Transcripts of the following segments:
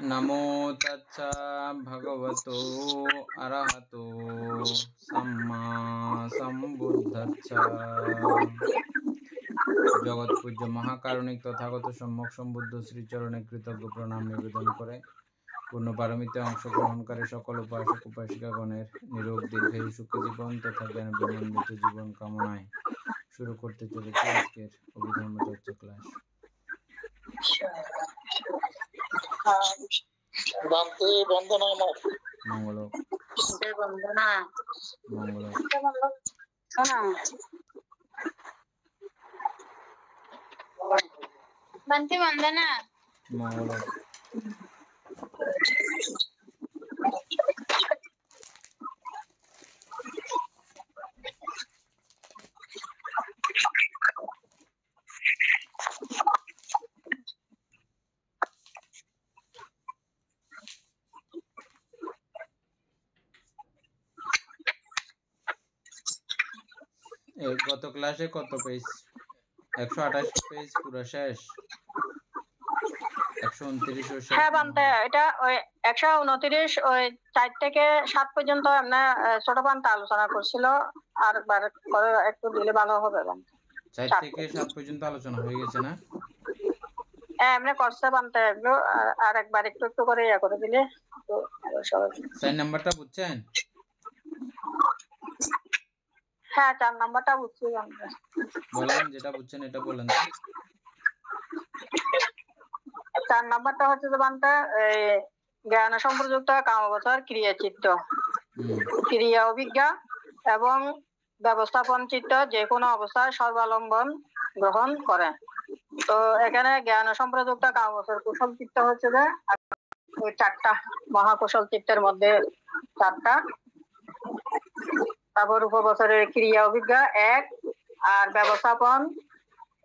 नमो तच्चा भगवतो अरहतो सम्मा सम्बुद्धच्चा। जगत पूज्य महाकारुणिक तथागत सम्यक सम्बुद्ध श्रीचरणे कृतज्ञ प्रणाम निवेदन करे पूर्ण पारमिते अंशग्रहणकारी सकल उपासक उपासिकागणेर निरोग दीर्घायु सुखी जीवन तथा ज्ञान विमंडित जीवन कामनाय शुरू करते चलेছি আজকের অভিধর্ম চর্চা ক্লাস। বান্তে বন্দনা আমার মঙ্গল বন্দনা মঙ্গল বান্তি বন্দনা মঙ্গল। গত ক্লাসে কত পেজ? 128 পেজ পুরো শেষ। 129 ও শেষ। হ্যাঁ বান্তে, এটা ওই 129 ওই 4 থেকে 7 পর্যন্ত আমরা ছোট পান্তা আলোচনা করছিল। আর একবার করে একটু দিলে ভালো হবে বান্তে। 4 থেকে 7 পর্যন্ত আলোচনা হয়ে গেছে না? হ্যাঁ আমরা করছে বান্তে, আর একবার একটু একটু করে ইয়া করে দিলে তো সহজ। 4 নাম্বারটা বুঝছেন? হ্যাঁ 4 নাম্বারটা বুঝছি বান্তে। বলেন যেটা বুঝছেন এটা বলেন তো। 4 নাম্বারটা হচ্ছে যে বান্তে জ্ঞান সম্প্রযুক্ত কামবচর ক্রিয়াচিত্ত, ক্রিয়া অভিজ্ঞা এবং ব্যবস্থাপন চিত্ত যে কোনো অবস্থায় সর্বালম্বন গ্রহণ করে। তো এখানে জ্ঞান সম্প্রযুক্ত কামবচর কুশল চিত্ত হচ্ছে যে ওই 4টা মহাকুশল চিত্তের মধ্যে 4টা। তারপর উপবছরের ক্রিয়া অভিজ্ঞা 1, আর ব্যবস্থাপন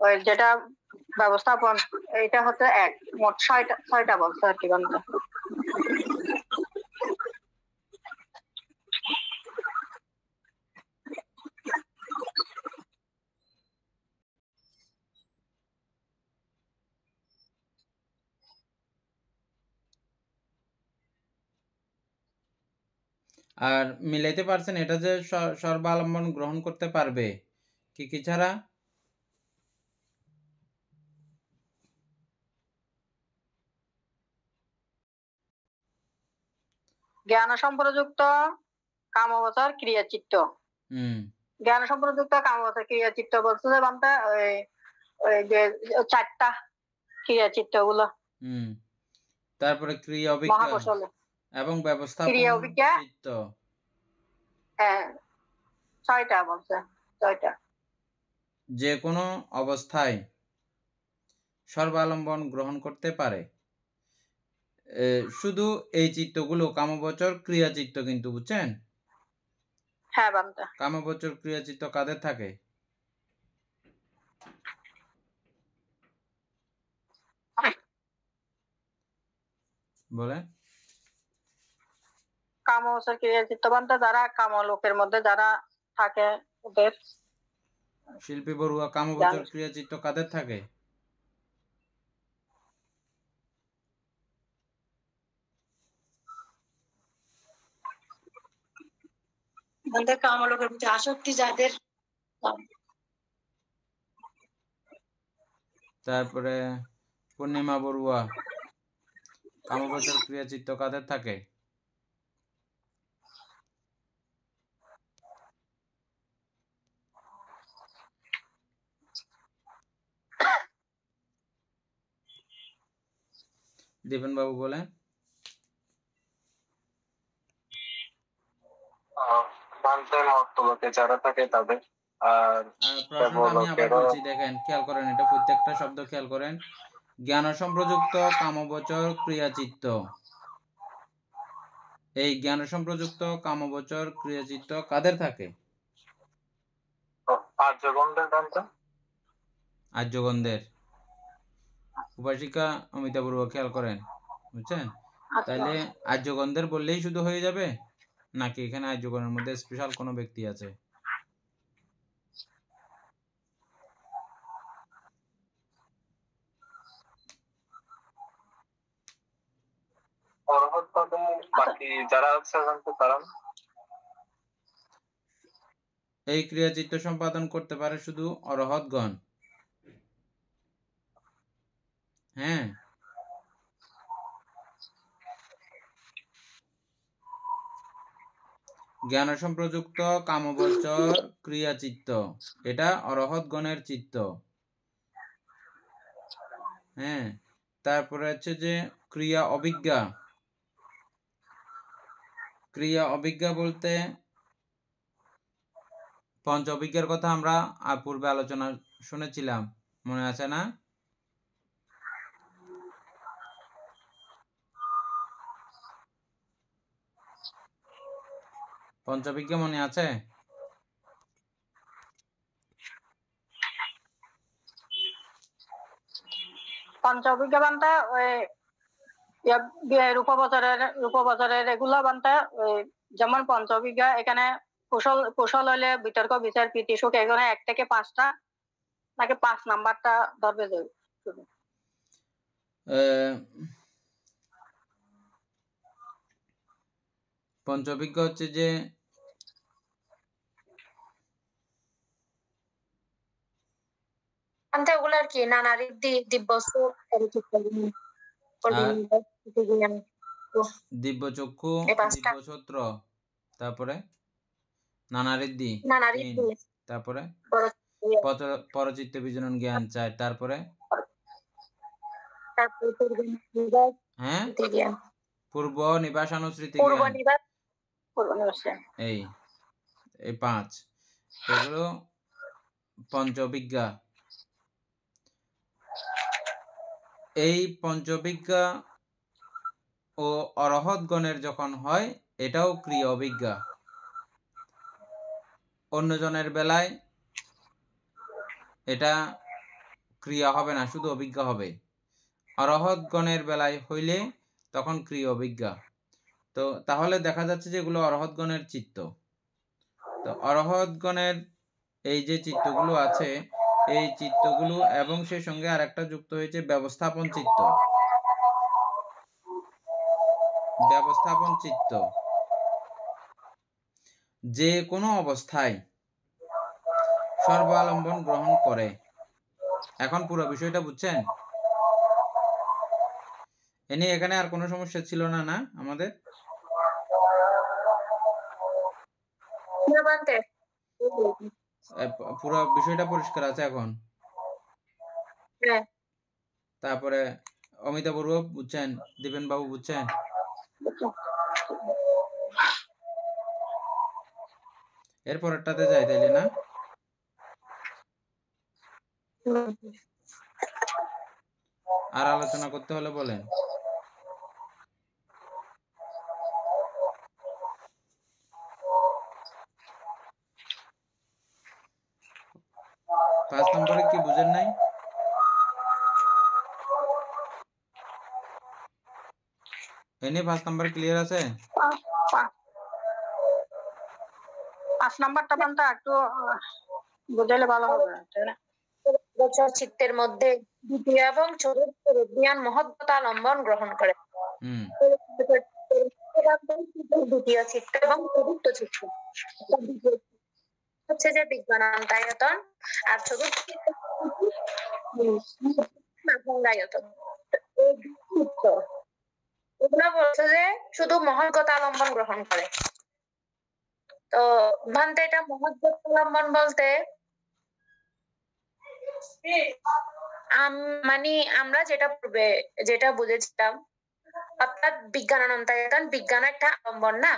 ওই যেটা ব্যবস্থাপন এটা হচ্ছে 1। মোট 6টা বলছে আর কি বান্তে। আর মিলাইতে পারছেন এটা যে সর্বালম্বন গ্রহণ করতে পারবে কি কি ছাড়া? জ্ঞান সম্প্রযুক্ত কামবচর ক্রিয়াচিত্ত। জ্ঞান সম্প্রযুক্ত কামবচর ক্রিয়াচিত্ত বলছে যে বান্তে ওই যে 4টা ক্রিয়াচিত্ত গুলো। তারপরে ক্রিয়া অভিজ্ঞা মহাকুশল এবং ব্যবস্থাপন ক্রিয়া অভিজ্ঞা চিত্ত। হ্যাঁ 6টা বলছে, 6টা। যে কোনো অবস্থায় সর্বালম্বন গ্রহণ করতে পারে। শুধু এই চিত্তগুলো কামবচর ক্রিয়া চিত্ত কিন্তু, বুঝছেন? হ্যাঁ বান্তে। কামবচর ক্রিয়া চিত্ত কাদের থাকে? বলে কামবচর ক্রিয়াচিত্ত বান্তে যারা কাম লোকের মধ্যে যারা থাকে ওদের। শিল্পী বড়ুয়া, কামবচর ক্রিয়া চিত্ত কাদের থাকে? বান্তে কামলোকের প্রতি আসক্তি যাদের। তারপরে পূর্ণিমা বড়ুয়া, কামবচর ক্রিয়া চিত্ত কাদের থাকে? দীপেন বাবু বলেন। যারা থাকে তাদের। আর প্রশ্নটা আমি আবার বলছি, দেখেন খেয়াল করেন, এটা প্রত্যেকটা শব্দ খেয়াল করেন। জ্ঞান সম্প্রযুক্ত কামবচর ক্রিয়াচিত্ত, এই জ্ঞান সম্প্রযুক্ত কামবচর ক্রিয়াচিত্ত কাদের থাকে? আর্যগণদের। উপাসিকা অমিতা বড়ুয়া খেয়াল করেন, বুঝছেন? তাইলে আর্যগণদের বললেই শুধু হয়ে যাবে নাকি এখানে আর্যগণের মধ্যে স্পেশাল কোনো ব্যক্তি আছে? তবে বাকি যারা আছে জানতে পারেন। এই ক্রিয়াচিত্ত সম্পাদন করতে পারে শুধু অরহৎগণ। হ্যাঁ, জ্ঞান সম্প্রযুক্ত কামবচর ক্রিয়াচিত্ত, এটা অরহৎগণের চিত্ত। হ্যাঁ, তারপরে হচ্ছে যে ক্রিয়া অভিজ্ঞা। ক্রিয়া অভিজ্ঞা বলতে পঞ্চ অভিজ্ঞার কথা আমরা পূর্বে আলোচনা শুনেছিলাম, মনে আছে না? পঞ্চবিজ্ঞা মনে আছে? পঞ্চ অভিজ্ঞা বানটা ওই রূপবচরের এগুলা বানটা যেমন পঞ্চ অভিজ্ঞা এখানে কুশল হলে বিতর্ক বিচার প্রীতি সুখ এখানে 1 থেকে 5টা নাকি 5 নাম্বারটা ধরবে যে পঞ্চবিজ্ঞা হচ্ছে যে ওগুলার কি নানা ঋদ্ধি দিব্যসুখ দিব্যচক্ষু, দিব্যসূত্র, তারপরে নানা ঋদ্ধি, তারপরে পরচিত্ত বিজনন জ্ঞান 4, তারপরে হ্যাঁ পূর্ব নিবাসানুস্মৃতি জ্ঞান, এই 5, এগুলো পঞ্চবিজ্ঞা। এই পঞ্চবিজ্ঞা ও অরহৎগণের যখন হয় এটাও ক্রিয়া অভিজ্ঞা। অন্যজনের বেলায় এটা ক্রিয়া হবে না, শুধু অভিজ্ঞা হবে। অরহৎগণের বেলায় হইলে তখন ক্রিয়া অভিজ্ঞা। তো তাহলে দেখা যাচ্ছে যে এগুলো অরহৎগণের চিত্ত। তো অরহৎগণের এই যে চিত্তগুলো আছে, এই চিত্তগুলো এবং সেই সঙ্গে আরেকটা যুক্ত হয়েছে ব্যবস্থাপন চিত্ত। ব্যবস্থাপন চিত্ত যে কোনো অবস্থায় সর্বালম্বন গ্রহণ করে। এখন পুরো বিষয়টা বুঝছেন? এখানে আর কোনো সমস্যা ছিল না না আমাদের? পুরো বিষয়টা পরিষ্কার আছে এখন? তারপরে অমিতা বড়ুয়া বুঝছেন? দীপেন বাবু বুঝছেন? এরপরেরটাতে যাই তাইলে না? আর আলোচনা করতে হলে বলেন। পাঁচ নম্বরে কি বুঝেন নাই? এনে 5 নাম্বার ক্লিয়ার আছে? 5 নাম্বারটা বানটা একটু বুঝাইলে ভালো হবে, তাই না? চিত্তের মধ্যে দ্বিতীয় এবং চতুর্থ জ্ঞান মহত্বতালম্বন গ্রহণ করে। দ্বিতীয় চিত্ত এবং চতুর্থ চিত্ত হচ্ছে যে বিজ্ঞানায়তন, আর চতুর্থ চিত্ত এগুলো বলছে যে শুধু মহৎগতালম্বন গ্রহণ করে। তো ভান্তে এটা মহৎগতালম্বন বলতে মানে আমরা যেটা বুঝেছিলাম, অর্থাৎ বিজ্ঞানায়তন বিজ্ঞান একটা আলম্বন না,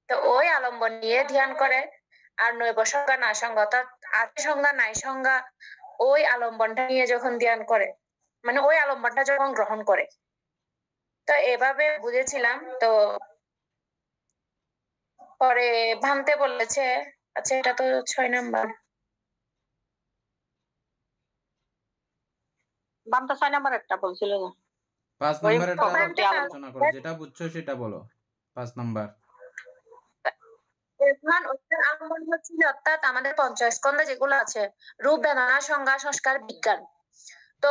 তো ওই আলম্বন নিয়ে ধ্যান করে। আর নৈব সংজ্ঞা না সংজ্ঞা অর্থাৎ আছে সংজ্ঞা নাই সংজ্ঞা ওই আলম্বনটা নিয়ে যখন ধ্যান করে, মানে ওই আলম্বনটা যখন গ্রহণ করে, তো এভাবে বুঝেছিলাম। তো পরে ভান্তে বলেছে, আচ্ছা এটা তো 6 নাম্বার, বানটা 6 নাম্বার একটা বলছিল না? 5 নাম্বারেরটা আলোচনা করো, যেটা বুঝছো সেটা বলো। 5 নাম্বার আলম্বন হচ্ছে অর্থাৎ আমাদের পঞ্চস্কন্ধে যেগুলো আছে রূপ বেদনা সংজ্ঞা সংস্কার বিজ্ঞান, তো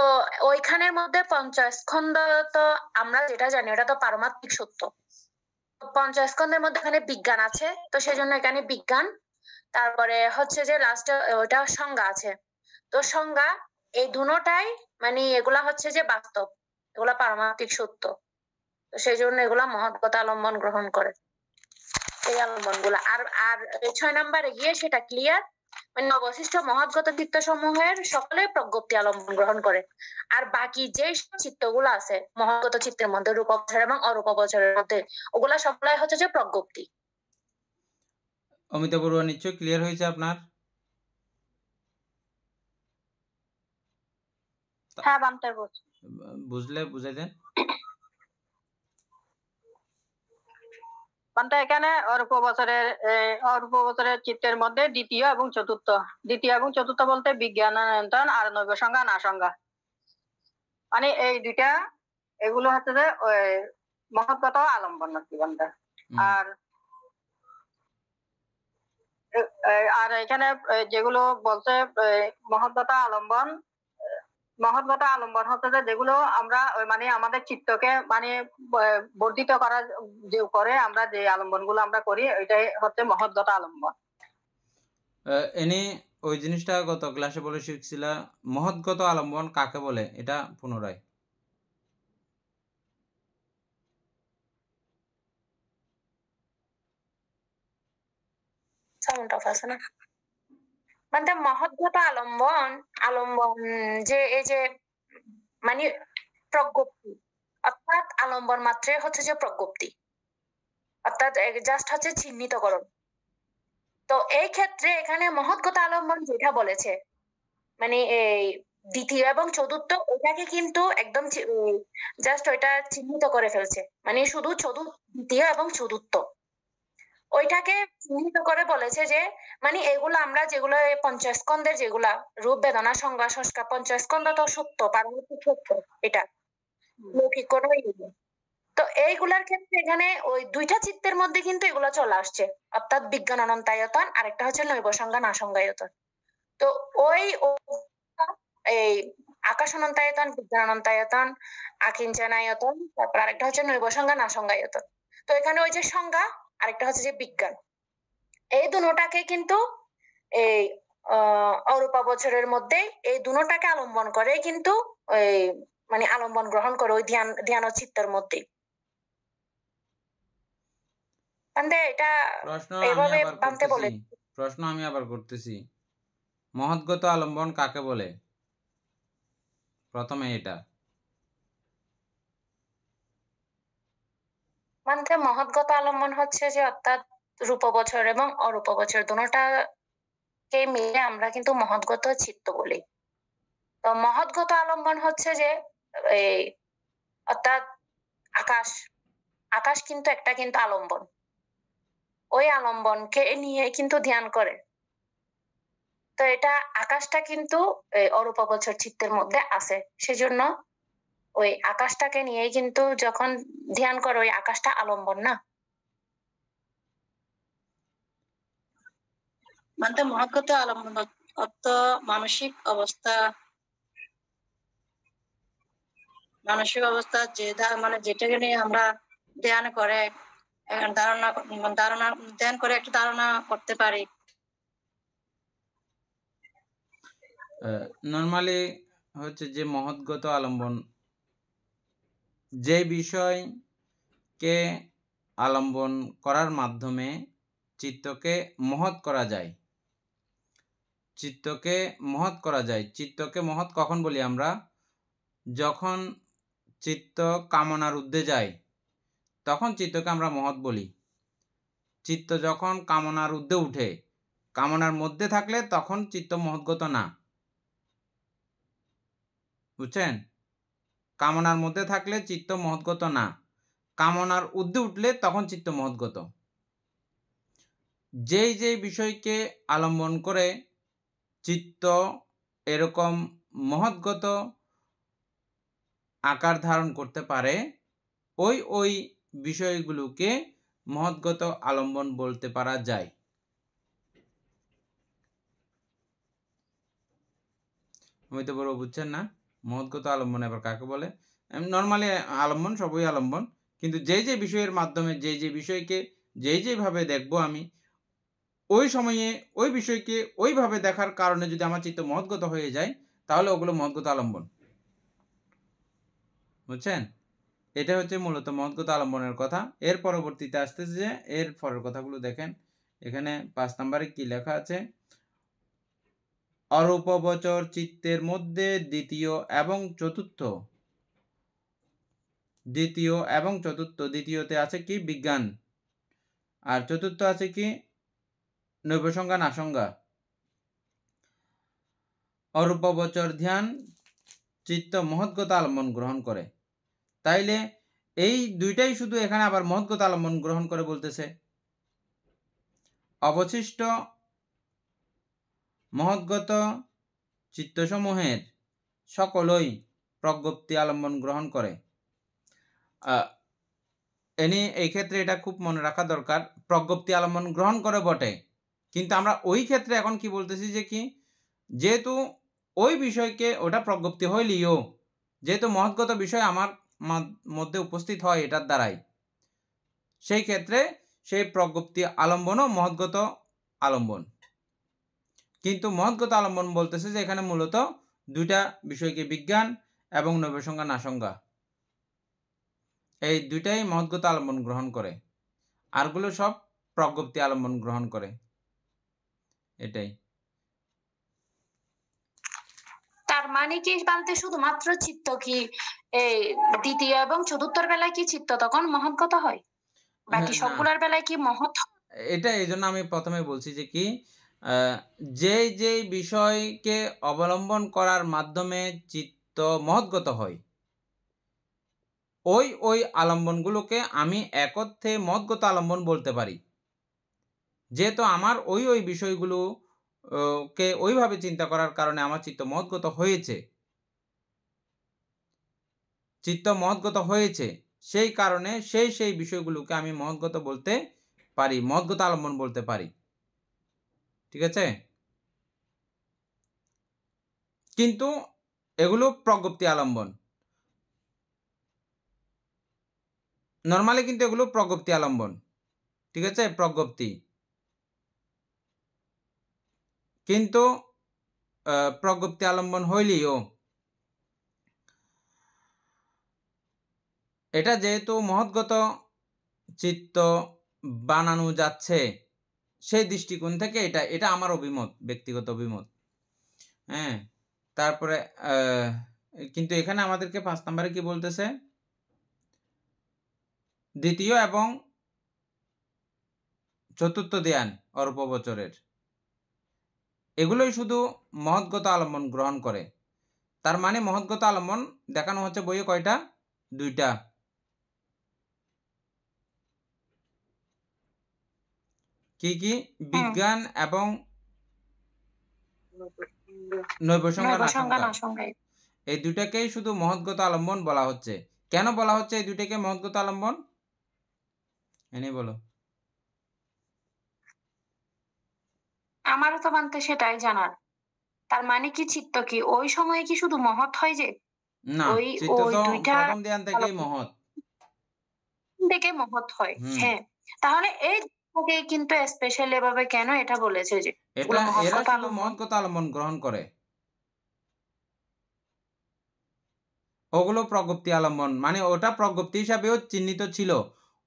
ওইখানের মধ্যে পঞ্চস্কন্ধ তো আমরা যেটা জানি ওটা তো পারমাত্মিক সত্য, পঞ্চস্কন্ধের মধ্যে এখানে বিজ্ঞান আছে, তো সেজন্য এখানে বিজ্ঞান। তারপরে হচ্ছে যে লাস্টে ওটা সংজ্ঞা আছে। তো সংজ্ঞা এই দুটোটাই মানে এগুলা হচ্ছে যে বাস্তব, এগুলা পারমার্থিক সত্য। তো সেই জন্য এগুলা মহৎগত আলম্বন গ্রহণ করে, এই আলম্বন গুলা। আর আর 6 নম্বরে গিয়ে সেটা ক্লিয়ার, মানে অবশিষ্ট মহৎগত চিত্ত সমূহের সকলে প্রজ্ঞপ্তি আলম্বন গ্রহণ করে। আর বাকি যে চিত্তগুলো আছে মহৎগত চিত্তের মধ্যে রূপাবচর এবং অরূপাবচরের মধ্যে, ওগুলা সবগুলাই হচ্ছে যে প্রজ্ঞপ্তি। অমিতা বড়ুয়া নিশ্চয় ক্লিয়ার হয়েছে আপনার? হ্যাঁ বান্তে বুঝলে বুঝাই দেন। বান্তে এখানে অরূপ বছরের চিত্তের মধ্যে দ্বিতীয় এবং চতুর্থ বলতে বিজ্ঞানায়তন আর নৈব সংজ্ঞা না সংজ্ঞা, মানে এই দুইটা এগুলো হচ্ছে যে মহৎগত আলম্বন আর কি বান্তে। আর আর এখানে যেগুলো বলছে মহৎগত আলম্বন হচ্ছে যে যেগুলো আমরা মানে আমাদের চিত্তকে মানে বর্ধিত করা যে করে আমরা যে আলম্বন গুলো আমরা করি, এটাই হচ্ছে মহৎগত আলম্বন। এনে ওই জিনিসটা গত ক্লাসে বলে শিখছিলা, মহৎগত আলম্বন কাকে বলে, এটা পুনরায়। সাউন্ড অফ আছে না? মানে মহৎগত আলম্বন যে এই যে মানে প্রজ্ঞপ্তি, অর্থাৎ আলম্বন মাত্রই হচ্ছে যে প্রজ্ঞপ্তি, অর্থাৎ জাস্ট হচ্ছে চিহ্নিতকরণ। তো এই ক্ষেত্রে এখানে মহৎগত আলম্বন যেটা বলেছে মানে এই দ্বিতীয় এবং চতুর্থ, ওটাকে কিন্তু একদম জাস্ট ওইটা চিহ্নিত করে ফেলছে, মানে শুধু দ্বিতীয় এবং চতুর্থ ওইটাকে চিহ্নিত করে বলেছে যে মানে এগুলো আমরা যেগুলো পঞ্চস্কন্ধের যেগুলা রূপ বেদনা সংজ্ঞা সংস্কার, পঞ্চস্কন্ধ তো সত্য, পারমার্থিক সত্য, এটা লৌকিক কোনো তো এইগুলার ক্ষেত্রে এখানে ওই দুইটা চিত্তের মধ্যে কিন্তু এগুলা চলে আসছে, অর্থাৎ বিজ্ঞান অনন্তায়তন, আরেকটা হচ্ছে নৈব সংজ্ঞা না সংজ্ঞায়তন। তো ওই এই আকাশ অনন্তায়তন, বিজ্ঞান অনন্তায়তন, আকিঞ্চনায়তন, তারপর আরেকটা হচ্ছে নৈব সংজ্ঞা না সংজ্ঞায়তন। তো এখানে ওই যে সংজ্ঞা, আরেকটা হচ্ছে যে বিজ্ঞান, এই দুটাকে কিন্তু এই অরূপাবচরের মধ্যে এই দুটাকে আলম্বন করে কিন্তু ওই মানে আলম্বন গ্রহণ করে ওই ধ্যান ও চিত্তের মধ্যে। এটা এইভাবে বানতে বলে। প্রশ্ন আমি আবার করতেছি, মহৎগত আলম্বন কাকে বলে? প্রথমে এটা মানে মহৎগত আলম্বন হচ্ছে যে অর্থাৎ রূপবচর এবং অরূপবচর দুটাকে মিলে আমরা কিন্তু মহৎগত চিত্ত বলি। তো মহৎগত আলম্বন হচ্ছে যে এই অর্থাৎ আকাশ কিন্তু একটা কিন্তু আলম্বন, ওই আলম্বনকে নিয়ে কিন্তু ধ্যান করে। তো এটা আকাশটা কিন্তু অরূপাবচর চিত্তের মধ্যে আছে, সেজন্য ওই আকাশটাকে নিয়েই কিন্তু যখন ধ্যান করে ওই আকাশটা আলম্বন না। মানে মহৎগত আলম্বন অর্থ মানসিক অবস্থা যে মানে যেটাকে নিয়ে আমরা ধ্যান করে ধ্যান করে একটা ধারণা করতে পারি। নরমালি হচ্ছে যে মহৎগত আলম্বন, যে বিষয়কে আলম্বন করার মাধ্যমে চিত্তকে মহৎ করা যায়। চিত্তকে মহৎ কখন বলি আমরা? যখন চিত্ত কামনার ঊর্ধ্বে যায় তখন চিত্তকে আমরা মহৎ বলি। চিত্ত যখন কামনার ঊর্ধ্বে উঠে, কামনার মধ্যে থাকলে তখন চিত্ত মহৎগত না। বুঝছেন? কামনার মধ্যে থাকলে চিত্ত মহৎগত না, কামনার ঊর্ধ্বে উঠলে তখন চিত্ত মহৎগত। যেই বিষয়কে আলম্বন করে চিত্ত এরকম মহৎগত আকার ধারণ করতে পারে, ওই বিষয়গুলোকে মহৎগত আলম্বন বলতে পারা যায়। আমি তো বড় বুঝছেন না মহৎগত আলম্বন এবার কাকে বলে? নরমালি আলম্বন সবই আলম্বন, কিন্তু যে বিষয়ের মাধ্যমে যে বিষয়কে যেভাবে দেখবো আমি, ওই সময়ে ওই বিষয়কে ওইভাবে দেখার কারণে যদি আমার চিত্ত মহৎগত হয়ে যায়, তাহলে ওগুলো মহৎগত আলম্বন। বুঝছেন? এটা হচ্ছে মূলত মহৎগত আলম্বনের কথা। এর পরবর্তীতে আসতেছে যে এর পরের কথাগুলো দেখেন। এখানে ৫ নম্বরে কি লেখা আছে? অরূপবচর চিত্তের মধ্যে দ্বিতীয় এবং চতুর্থ। দ্বিতীয়তে আছে কি? বিজ্ঞান। আর চতুর্থ আছে কি? নৈবসংজ্ঞা নাসংজ্ঞা। অরূপবচর ধ্যান চিত্ত মহৎগত আলম্বন গ্রহণ করে। তাইলে এই দুইটাই শুধু এখানে আবার মহৎগত আলম্বন গ্রহণ করে বলতেছে। অবশিষ্ট মহৎগত চিত্তসমূহের সকলই প্রজ্ঞপ্তি আলম্বন গ্রহণ করে। এই ক্ষেত্রে এটা খুব মনে রাখা দরকার, প্রজ্ঞপ্তি আলম্বন গ্রহণ করে বটে, কিন্তু আমরা ওই ক্ষেত্রে এখন কি বলতেছি যে কি, যেহেতু ওই বিষয়কে ওটা প্রজ্ঞপ্তি হইলিও, যেহেতু মহৎগত বিষয় আমার মধ্যে উপস্থিত হয় এটার দ্বারাই, সেই ক্ষেত্রে সেই প্রজ্ঞপ্তি আলম্বনও মহৎগত আলম্বন। কিন্তু মহৎগত আলম্বন বলতেছে যে এখানে মূলত দুইটা বিষয়কে, বিজ্ঞান এবং নৈবসংজ্ঞা নাসংজ্ঞা, এই দুইটাই মহৎগত আলম্বন গ্রহণ করে, আরগুলো সব প্রজ্ঞপ্তি আলম্বন গ্রহণ করে। এটাই। তার মানে কি বলতে শুধুমাত্র চিত্ত কি এই দ্বিতীয় এবং চতুর্থর বেলায় কি চিত্ত তখন মহৎগত হয়, বাকি না, সবগুলোর বেলায় কি মহৎ? এটা এই জন্য আমি প্রথমে বলছি যে কি, যে বিষয়কে অবলম্বন করার মাধ্যমে চিত্ত মহৎগত হয়, ওই আলম্বনগুলোকে আমি একত্রে মহৎগত আলম্বন বলতে পারি। যেহেতু আমার ওই বিষয়গুলো কে ওইভাবে চিন্তা করার কারণে আমার চিত্ত মহৎগত হয়েছে, সেই কারণে সেই বিষয়গুলোকে আমি মহৎগত বলতে পারি, মহৎগত আলম্বন বলতে পারি। ঠিক আছে? কিন্তু এগুলো প্রজ্ঞপ্তি আলম্বন। নরমালি কিন্তু এগুলো প্রজ্ঞপ্তি আলম্বন। ঠিক আছে? প্রজ্ঞপ্তি। কিন্তু প্রজ্ঞপ্তি আলম্বন হইলেও এটা যেহেতু মহৎগত চিত্ত বানানো যাচ্ছে, সেই দৃষ্টিকোণ থেকে এটা আমার অভিমত, ব্যক্তিগত অভিমত। হ্যাঁ, তারপরে কিন্তু এখানে আমাদেরকে ৫ নম্বরে কি বলতেছে? দ্বিতীয় এবং চতুর্থ ধ্যান অরূপবচরের, এগুলোই শুধু মহৎগত আলম্বন গ্রহণ করে। তার মানে মহৎগত আলম্বন দেখানো হচ্ছে বইয়ে কয়টা? ২টা। কি? বিজ্ঞান এবং নৈবসংজ্ঞা নাসংজ্ঞা। এই দুটাকেই শুধু মহৎগত আলম্বন বলা হচ্ছে। কেন বলা হচ্ছে এই দুটাকে মহৎগত আলম্বন? এনে বলো। আমারও তো মানতে সেটাই জানার। তার মানে কি চিত্ত কি ওই সময়ে কি শুধু মহৎ হয় যে? না, ওই চিত্ত তো দুইটা প্রথম ধ্যান থেকেই মহৎ। থেকে মহৎ হয়। হুম। হ্যাঁ, তাহলে এই দুটোকে কিন্তু স্পেশালি এভাবে কেন এটা বলেছে যে এরা মহৎগত শুধু আলম্বন? মহৎগত আলম্বন গ্রহণ করে। ওগুলো প্রজ্ঞপ্তি আলম্বন, মানে ওটা প্রজ্ঞপ্তি হিসাবেও চিহ্নিত ছিল,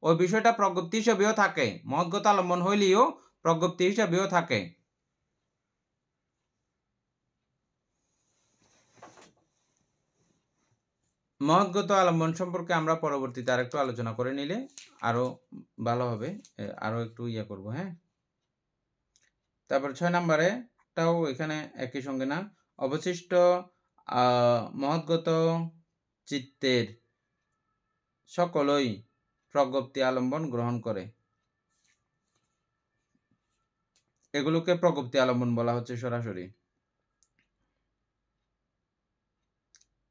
ওই বিষয়টা প্রজ্ঞপ্তি হিসাবেও থাকে, মহৎগত আলম্বন হইলেও প্রজ্ঞপ্তি হিসাবেও থাকে। মহৎগত আলম্বন সম্পর্কে আমরা পরবর্তীতে আরেকটু আলোচনা করে নিলে আরো ভালো হবে, আরো একটু করব। হ্যাঁ, তারপর ৬ নম্বরে টাও এখানে একই সঙ্গে না, অবশিষ্ট মহৎগত চিত্তের সকলই প্রজ্ঞপ্তি আলম্বন গ্রহণ করে। এগুলোকে প্রজ্ঞপ্তি আলম্বন বলা হচ্ছে সরাসরি।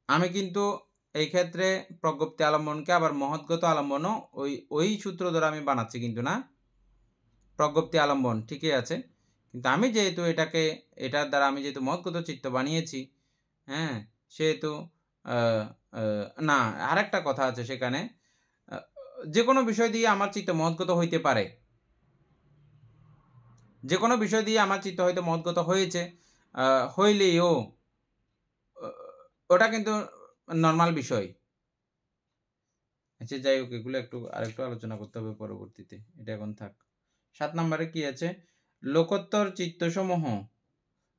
আমি কিন্তু এই ক্ষেত্রে প্রজ্ঞপ্তি আলম্বনকে আবার মহৎগত আলম্বনও ওই সূত্র ধরে আমি বানাচ্ছি কিন্তু না, প্রজ্ঞপ্তি আলম্বন ঠিকই আছে, কিন্তু আমি যেহেতু এটার দ্বারা আমি যেহেতু মহৎগত চিত্ত বানিয়েছি, হ্যাঁ, সেহেতু না, আরেকটা কথা আছে সেখানে, যে কোনো বিষয় দিয়ে আমার চিত্ত মহৎগত হইতে পারে, যে কোনো বিষয় দিয়ে আমার চিত্ত হয়তো মহৎগত হয়েছে, হইলেও ওটা কিন্তু নর্মাল বিষয়। আচ্ছা যাই হোক, এগুলো আরেকটু আলোচনা করতে হবে পরবর্তীতে, এটা এখন থাক। 7 নম্বরে কি আছে? লোকোত্তর চিত্তসমূহ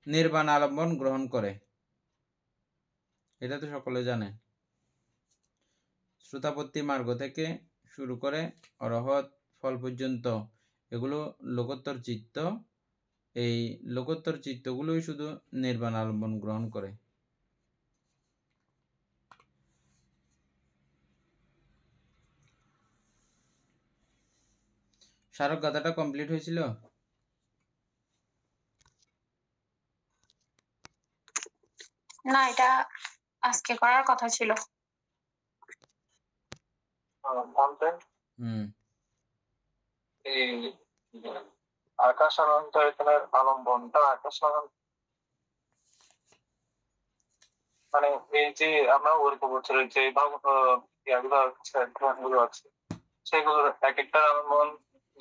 নির্বাণ আলম্বন গ্রহণ করে। এটা তো সকলে জানে। শ্রোতাপত্তি মার্গ থেকে শুরু করে অরহত ফল পর্যন্ত এগুলো লোকোত্তর চিত্ত। এই লোকোত্তর চিত্তগুলোই শুধু নির্বাণ আলম্বন গ্রহণ করে। স্মারক গাথাটা কমপ্লিট হয়েছিল? না, এটা আজকে করার কথা ছিল। বলতে এই আকাশ অনন্তয়তনের আলম্বনটা মানে এই যে আমরা অল্প বছরের যে ইয়াগুলো আছে, গ্রহণগুলো আছে, সেগুলোর এক একটা আলম্বন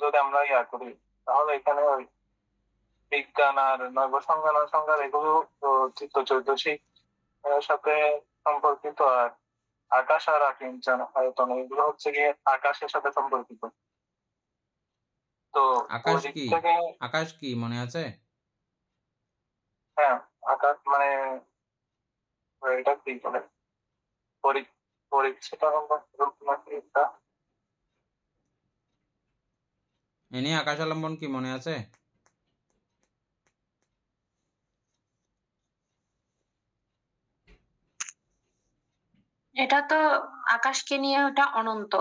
যদি আমরা করি, তাহলে এখানে ওই বিজ্ঞান আর নৈব সংজ্ঞান এগুলো চিত্ত চৈতসিক সাথে সম্পর্কিত, আর আকাশ আর আকিঞ্চন আয়তন এগুলো হচ্ছে গিয়ে আকাশের সাথে সম্পর্কিত। তো আকাশ ওই দিক কি? থেকে আকাশ কি মনে আছে? হ্যাঁ, আকাশ মানে এটা কি বলে, পরিচ্ছন্ন রূপ নাকি এটা? এনে আকাশ আলম্বন কি মনে আছে? এটা তো আকাশকে নিয়ে, ওটা অনন্ত,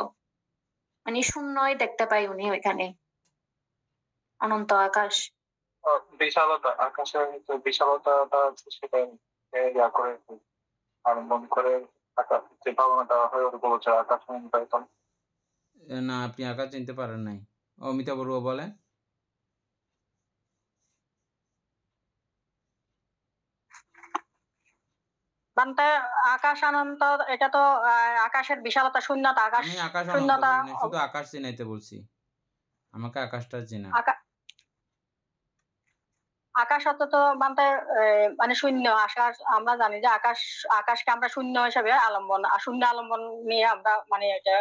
মানে শূন্যই দেখতে পাই উনি ওইখানে, অনন্ত আকাশ। বিশালতা, আকাশের যে বিশালতাটা আছে সেটা করে আলম্বন করে আকাশ যে ভাবনাটা হয়ে ওঠে বলছে আকাশ অনন্তয়তন। না, আপনি আকাশ চিনতে পারেন নাই। অমিতা বড়ুয়া বলে। বান্তে আকাশ অনন্ত, এটা তো আকাশের বিশালতা, শূন্যতা, আকাশ আমি আকাশ অনন্ত শূন্যতা। বলি না, শুধু আকাশ চিনাইতে বলছি। আমাকে আকাশটা চিনা। আকাশ অর্থ তো বান্তে মানে শূন্য আকাশ। আমরা জানি যে আকাশকে আমরা শূন্য হিসাবে আলম্বন, আর শূন্য আলম্বন নিয়ে আমরা মানে এটা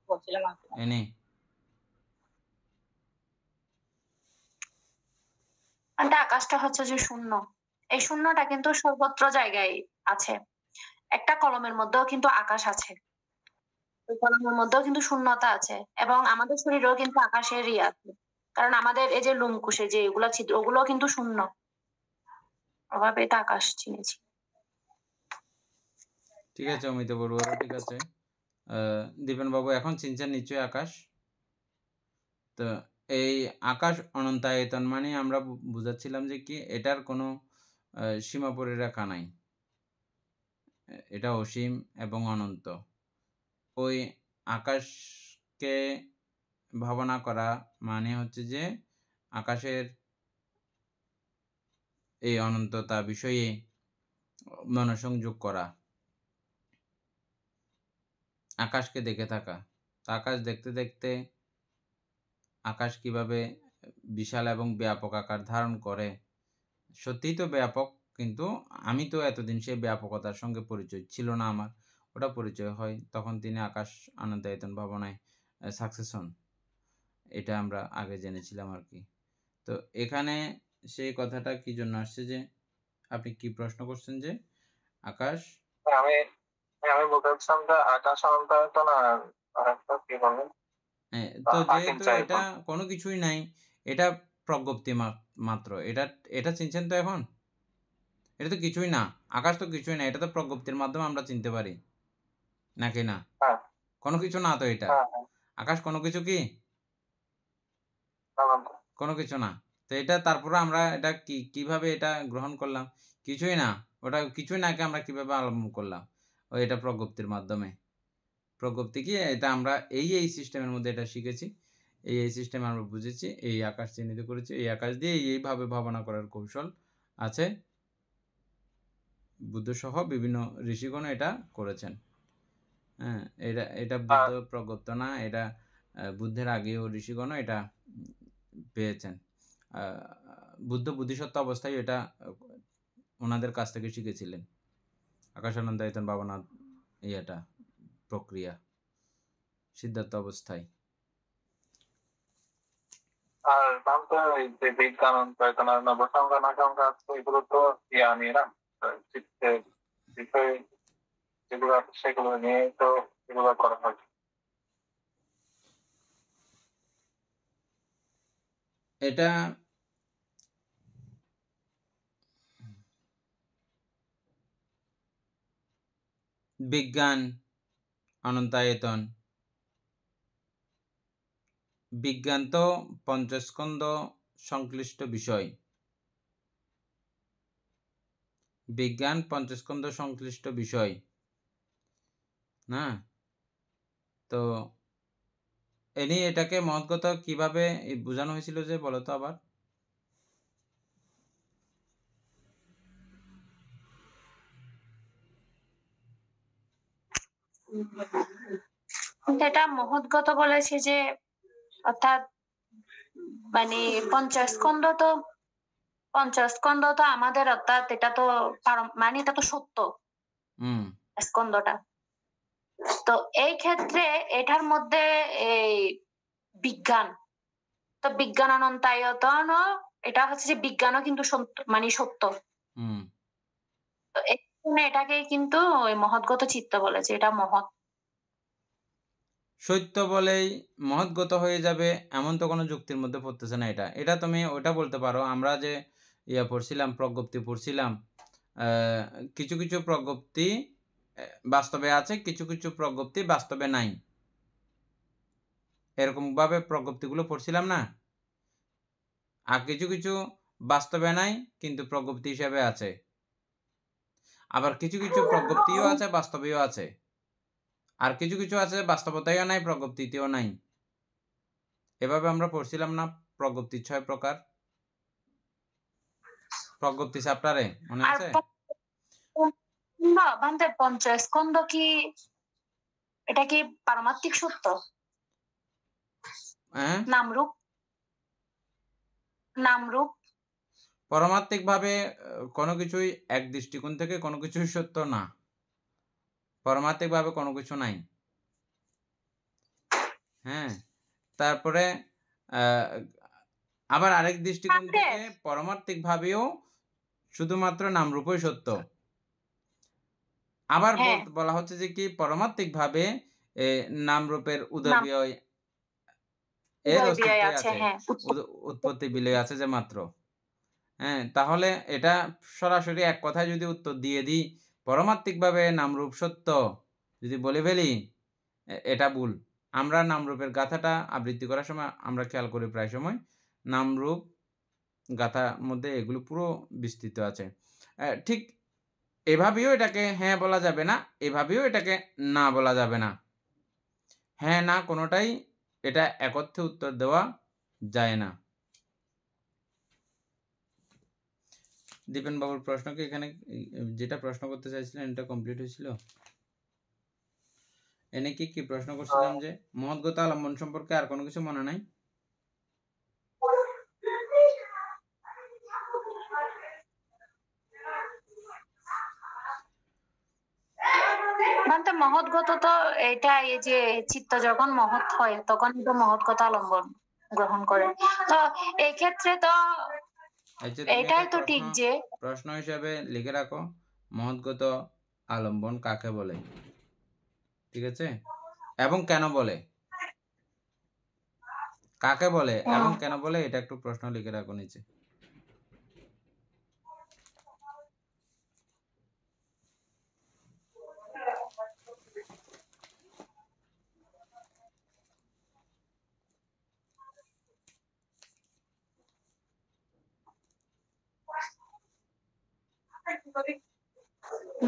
বলছিলাম আর কি। এনে মানে আকাশটা হচ্ছে যে শূন্য, এই শূন্যটা কিন্তু সর্বত্র জায়গায় আছে। একটা কলমের মধ্যেও কিন্তু আকাশ আছে, ওই কলমের মধ্যেও কিন্তু শূন্যতা আছে, এবং আমাদের শরীরেও কিন্তু আকাশেরই আছে, কারণ আমাদের এই যে লোমকুশে যে এগুলা ছিদ্র, ওগুলো কিন্তু শূন্য। অভাবে এটা আকাশ চিনেছি। ঠিক আছে অমিতা বড়ুয়া, ঠিক আছে। দীপেন বাবু এখন চিনছেন নিশ্চয়ই আকাশ। তো এই আকাশ অনন্তায়তন মানে আমরা বুঝাচ্ছিলাম যে কি এটার কোনো সীমা পরিরেখা নাই, এটা অসীম এবং অনন্ত। ওই আকাশকে ভাবনা করা মানে হচ্ছে যে আকাশের এই অনন্ততা বিষয়ে মনোসংযোগ করা, আকাশকে দেখে থাকা। আকাশ দেখতে দেখতে আকাশ কিভাবে বিশাল এবং ব্যাপক আকার ধারণ করে, সত্যিই তো ব্যাপক, কিন্তু আমি তো এতদিন সেই ব্যাপকতার সঙ্গে পরিচয় ছিল না আমার, ওটা পরিচয় হয় তখন তিনি আকাশ আনন্দায়তন ভাবনায় সাকসেস হন। এটা আমরা আগে জেনেছিলাম আর কি। তো এখানে সেই কথাটা কি জন্য আসছে, যে আপনি কি প্রশ্ন করছেন যে আকাশ, আমি আমি বলতে চাচ্ছিলাম যে আকাশ অনন্তয়তন আর একটা কি বলেন, তো যেহেতু আকিঞ্চন। এটা কোনো কিছুই নাই, এটা প্রজ্ঞপ্তি মাত্র। এটা চিনছেন তো এখন? এটা তো কিছুই না, আকাশ তো কিছুই না, এটা তো প্রজ্ঞপ্তির মাধ্যমে আমরা চিনতে পারি, নাকি না? হ্যাঁ কোনো কিছু না তো এটা। হ্যাঁ আকাশ কোনো কিছু কি? হ্যাঁ, কোনো কিছু না। তো এটা তারপরে আমরা এটা কিভাবে এটা গ্রহণ করলাম? কিছুই না। ওটা কিছুই নাকে আমরা কিভাবে অবলম্বন করলাম? এটা প্রজ্ঞপ্তির মাধ্যমে। প্রজ্ঞপ্তি কি? এটা আমরা এই সিস্টেমের মধ্যে এটা শিখেছি। এই সিস্টেমে আমরা বুঝেছি, এই আকাশ চিহ্নিত করেছি, এই আকাশ দিয়ে এইভাবে ভাবনা করার কৌশল আছে। বুদ্ধসহ বিভিন্ন ঋষিগণ এটা করেছেন। হ্যাঁ, এটা বুদ্ধ প্রগত না, এটা বুদ্ধের আগেও ঋষিগণ এটা পেয়েছেন। বুদ্ধ বুদ্ধিসত্ত্ব অবস্থায় এটা ওনাদের কাছ থেকে শিখেছিলেন। আকাশানন্দায়তন ভাবনাথ ইয়েটা প্রক্রিয়া সিদ্ধার্থ অবস্থায়। আর ভাবতে ওই যে বিজ্ঞান চেতনা নবসংখ্যা না সংখ্যা এগুলো তো নিয়ে না, চিত্তের বিষয় যেগুলো আছে সেগুলো নিয়ে তো এগুলো করা হয়। এটা বিজ্ঞান অনন্তায়তন, বিজ্ঞান তো পঞ্চস্কন্ধ সংশ্লিষ্ট বিষয়, বিজ্ঞান পঞ্চস্কন্ধ সংশ্লিষ্ট বিষয় না। তো এনি এটাকে মহৎগত কিভাবে বোঝানো হয়েছিল যে বলো তো আবার? এটা মহৎগত বলেছে যে অর্থাৎ মানে পঞ্চস্কন্ধ তো আমাদের অর্থাৎ এটা তো মানে এটা তো সত্য স্কন্ধটা। তো এই ক্ষেত্রে এটার মধ্যে এই বিজ্ঞান তো বিজ্ঞান অনন্তায়তন এটা হচ্ছে যে বিজ্ঞানও কিন্তু মানে সত্য। তো এটাকেই কিন্তু ওই মহৎগত চিত্ত বলেছে, এটা মহৎ সত্য বলেই মহৎগত হয়ে যাবে এমন তো কোনো যুক্তির মধ্যে পড়তেছে না। এটা তুমি ওটা বলতে পারো, আমরা যে পড়ছিলাম প্রজ্ঞপ্তি পড়ছিলাম, কিছু কিছু প্রজ্ঞপ্তি বাস্তবে আছে, কিছু কিছু প্রজ্ঞপ্তি বাস্তবে নাই, এরকম ভাবে প্রজ্ঞপ্তিগুলো পড়ছিলাম না। আর কিছু কিছু বাস্তবে নাই কিন্তু প্রজ্ঞপ্তি হিসেবে আছে, আবার কিছু কিছু প্রজ্ঞপ্তিও আছে বাস্তবেও আছে, আর কিছু কিছু আছে বাস্তবতায়ও নাই প্রজ্ঞপ্তিতেও নাই। এভাবে আমরা পড়ছিলাম না প্রজ্ঞপ্তি 6 প্রকার, প্রজ্ঞপ্তি চ্যাপ্টারে মনে আছে? পঞ্চস্কন্ধ কি এটা কি পারমাত্মিক সত্য? হ্যাঁ, নামরূপ পারমাত্মিক ভাবে কোনো কিছুই এক দৃষ্টিকোণ থেকে কোনো কিছুই সত্য না, পারমাত্মিক ভাবে কোনো কিছু নাই। হ্যাঁ, তারপরে আবার আরেক দৃষ্টিকোণ থেকে পারমাত্মিক ভাবেও শুধুমাত্র নামরূপই সত্য। আবার বলা হচ্ছে যে কি পারমাত্মিক ভাবে নামরূপের উদয় এর অস্তিত্ব আছে, উৎপত্তি বিলয় আছে যে মাত্র। হ্যাঁ, তাহলে এটা সরাসরি এক কথায় যদি উত্তর দিয়ে দিই পারমাত্মিকভাবে নামরূপ সত্য যদি বলে ফেলি, এটা ভুল। আমরা নামরূপের গাথাটা আবৃত্তি করার সময় আমরা খেয়াল করি প্রায় সময় নামরূপ গাথার মধ্যে এগুলো পুরো বিস্তৃত আছে। ঠিক এভাবেও এটাকে হ্যাঁ বলা যাবে না, এভাবেও এটাকে না বলা যাবে না। হ্যাঁ না কোনোটাই এটা একত্রে উত্তর দেওয়া যায় না। দীপেন বাবুর প্রশ্ন কি এখানে যেটা প্রশ্ন করতে চাইছিলেন এটা কমপ্লিট হয়েছিল? এনে কি প্রশ্ন করছিলাম যে মহৎগত আলম্বন সম্পর্কে আর কোনো কিছু মনে নাই? মহৎগত তো এটা এই যে চিত্ত যখন মহৎ হয় তখন তো মহৎগত আলম্বন গ্রহণ করে। তো এই ক্ষেত্রে তো এটাই তো ঠিক যে প্রশ্ন হিসেবে লিখে রাখো মহৎগত আলম্বন কাকে বলে, ঠিক আছে, এবং কেন বলে, কাকে বলে এবং কেন বলে, এটা একটু প্রশ্ন লিখে রাখো নিচে।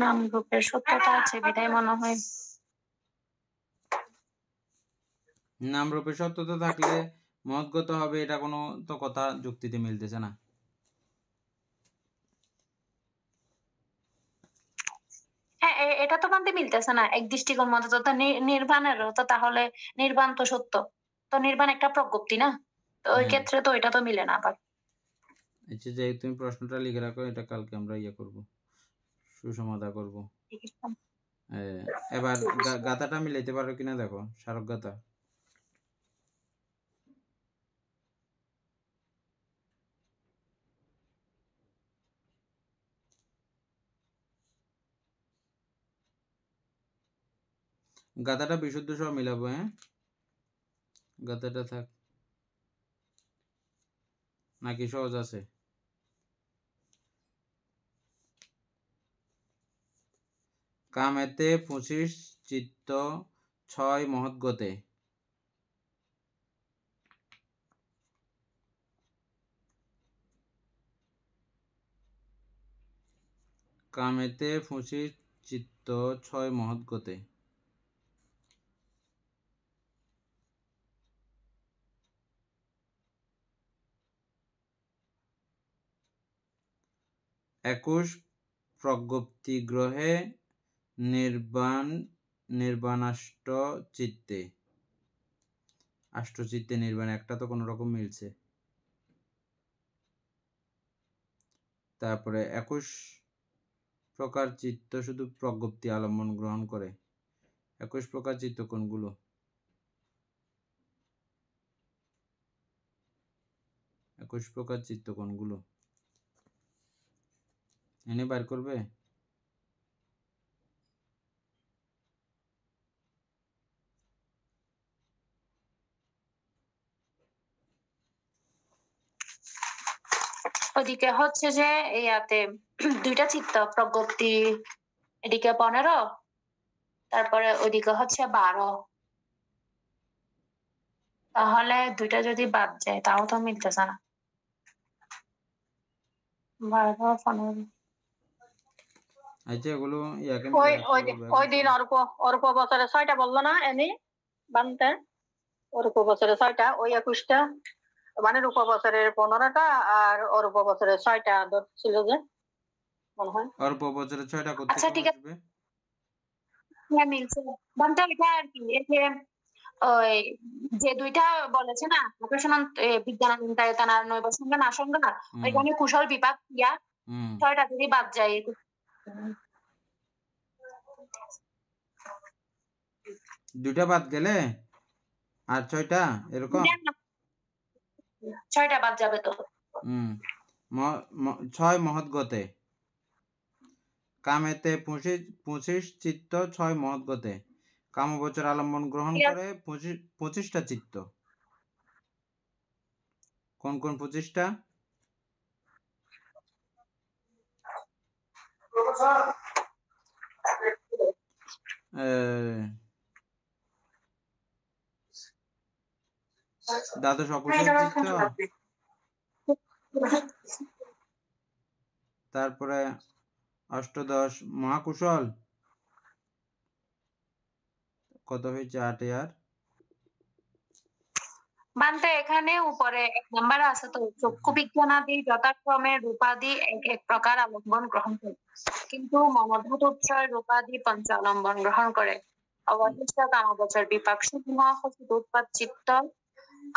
নাম রূপের সত্যতা আছে বিধায় মনে হয়। নাম রূপের সত্যতা থাকলে মহৎগত হবে, এটা কোনো তো কথা যুক্তিতে মিলতেছে না। হ্যাঁ, এটা তো মানতে মিলতেছে না এক দৃষ্টিকোণ মতো তো নির্বাণেরও তো তাহলে নির্বাণ তো সত্য, তো নির্বাণ একটা প্রজ্ঞপ্তি না, তো ওই হ্যাঁ। ক্ষেত্রে তো এটা তো মিলে না আবার। আচ্ছা, যাই তুমি প্রশ্নটা লিখে রাখো, এটা কালকে আমরা করব, সুসমাধা করব। এবার গাথাটা মিলাইতে পারো কিনা দেখো, স্মারক গাথা। গাথাটা বিশুদ্ধ সহ মিলাবো, হ্যাঁ? গাথাটা থাক নাকি সহজ আছে? কামেতে 25 চিত্ত 6 মহৎ গতে। কামেতে 25 চিত্ত 6 মহৎ গতে। একুশ প্রজ্ঞপ্তি গ্রহে নির্বাণাষ্ট চিত্তে। আষ্টচিত্তে নির্বাণ, একটা তো কোনো রকম মিলছে। তারপরে 21 প্রকার চিত্ত শুধু প্রজ্ঞপ্তি আলম্বন গ্রহণ করে। 21 প্রকার চিত্ত কোনগুলো? 21 প্রকার চিত্ত কোনগুলো এনে বার করবে? ওদিকে হচ্ছে যে ইয়াতে দুইটা চিত্ত প্রজ্ঞপ্তি, এদিকে 15, তারপরে ওইদিকে হচ্ছে 12, তাহলে দুইটা যদি বাদ যায় তাও তো মিলতেছে না। 12, 15। আচ্ছা, এগুলো ইয়াকে ওই মিলে ওই রাখতে বলবো ওই এখন দিন তো। অর্ক বছরে 6টা বললো না এনি বানতে, অর্ক বছরে 6টা, ওই 21টা মানে রূপ বছরের 15টা আর অরূপ বছরের 6টা ছিল যে মনে হয়। অল্প বছরে 6টা আচ্ছা কোত্থেকে ঠিক আছে, আসবে? হ্যাঁ মিলছে। বানতে এটা আর কি, এই যে ওই যে দুইটা বলেছে না আকর্ষণ বিজ্ঞানায়তন আর নৈবসঙ্গন আশঙ্কা, ওইখানে কুশল বিপাক ইয়া 6টা যদি বাদ যায়। দুইটা বাদ গেলে আর 6টা এরকম। 6টা বাদ যাবে তো। 6 মহৎ গতে। কামেতে 25 চিত্ত 6 মহৎ গতে। কামবচর আলম্বন গ্রহণ করে 25টা চিত্ত। কোন কোন 25টা? দ্বাদশ অকুশল চিত্ত, তারপরে অষ্টদশ মহাকুশল, কত হয়েছে 8 আর মানতে এখানে উপরে 1 নাম্বার আছে তো চক্ষু বিজ্ঞানাদি যথাক্রমে রূপাদি এক এক প্রকার আলম্বন গ্রহণ করে, কিন্তু মনোধাত উৎসয় রূপাদি পঞ্চ আলম্বন গ্রহণ করে। অবশিষ্ট কামগোচর বিপাক সমূহ উৎপাদ চিত্ত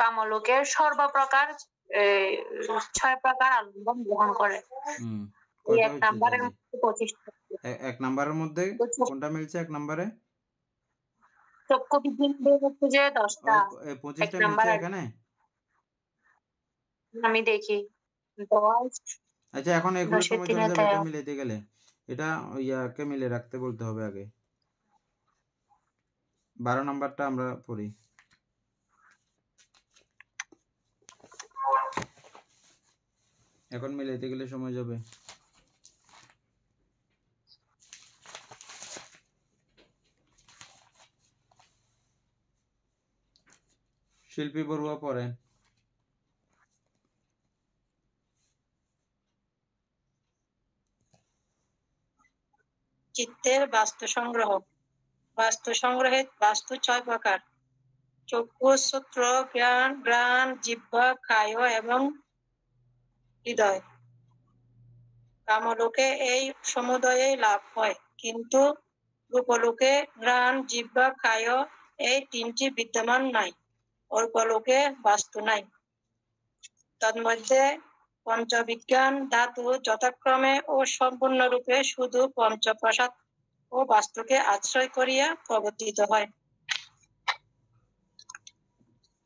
কামলোকের সর্বপ্রকার 6 প্রকার আলম্বন গ্রহণ করে। এই 1 নাম্বারের মধ্যে 25টা। 1 নাম্বারের মধ্যে কোনটা মিলছে? 1 নাম্বারে চক্ষু বিজ্ঞান হচ্ছে যে 10টা, 25টা 1 নাম্বার মিলছে এখানে। আমি দেখি 10। আচ্ছা, এখন এগুলো সময় চলে যাবে এটা মিলাইতে গেলে। এটা ইয়াকে মিলে রাখতে বলতে হবে আগে। 12 নাম্বারটা আমরা পড়ি। এখন মিলাইতে গেলে সময় যাবে। শিল্পী বড়ুয়া পড়েন। চিত্তের বাস্তু সংগ্রহ। বাস্তু সংগ্রহে বাস্তু 6 প্রকার: চক্ষু, শ্রোত্র, ঘ্রাণ, জিহ্বা, কায় এবং হৃদয়। কামলোকে এই সমুদয়ে লাভ হয়, কিন্তু রূপলোকে ঘ্রাণ, জিহ্বা, কায় এই তিনটি বিদ্যমান নাই। অল্পলোকে বাস্তু নাই। তন্মধ্যে পঞ্চবিজ্ঞান ধাতু যথাক্রমে ও সম্পূর্ণরূপে শুধু পঞ্চপ্রসাদ ও বাস্তুকে আশ্রয় করিয়া প্রবর্তিত হয়।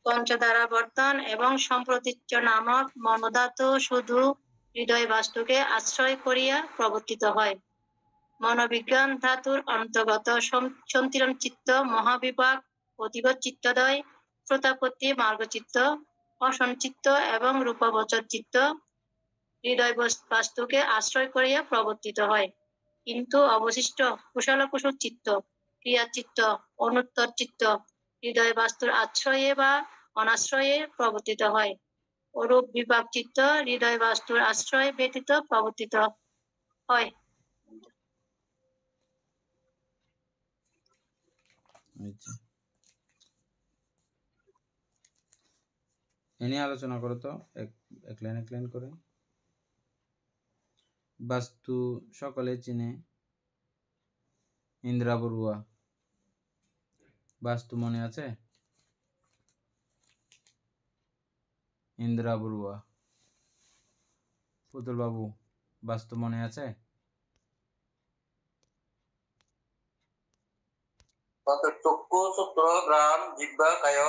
পঞ্চধারা বর্তন এবং সম্প্রতীচ্য নামক মনোধাতু শুধু হৃদয় বাস্তুকে আশ্রয় করিয়া প্রবর্তিত হয়। মনোবিজ্ঞান ধাতুর অন্তর্গত সন্তিরণ চিত্ত, মহাবিভাগ, প্রতিগত চিত্তদ্বয়, শ্রোতাপত্তি মার্গচিত্ত, অসঞ্চিত্ত এবং রূপগোচর চিত্ত হৃদয় বাস্তুকে আশ্রয় করিয়া প্রবর্তিত হয়। কিন্তু অবশিষ্ট কুশলাকুশল চিত্ত, ক্রিয়াচিত্ত, অনুত্তর চিত্ত হৃদয় বাস্তুর আশ্রয়ে বা অনাশ্রয়ে প্রবর্তিত হয়। অরূপ বিভাগ চিত্ত হৃদয় বাস্তুর আশ্রয় ব্যতীত প্রবর্তিত হয়। আচ্ছা, এ নিয়ে আলোচনা করো তো এক লাইন করে। বাস্তু সকলে চিনে, ইন্দ্রা বড়ুয়া। বাস্তু মনে আছে? ইন্দ্রা বড়ুয়া। পুতুল বাবু, বাস্তু মনে আছে? চক্ষু, সূত্র, ঘ্রাণ, জিহ্বা, কায়,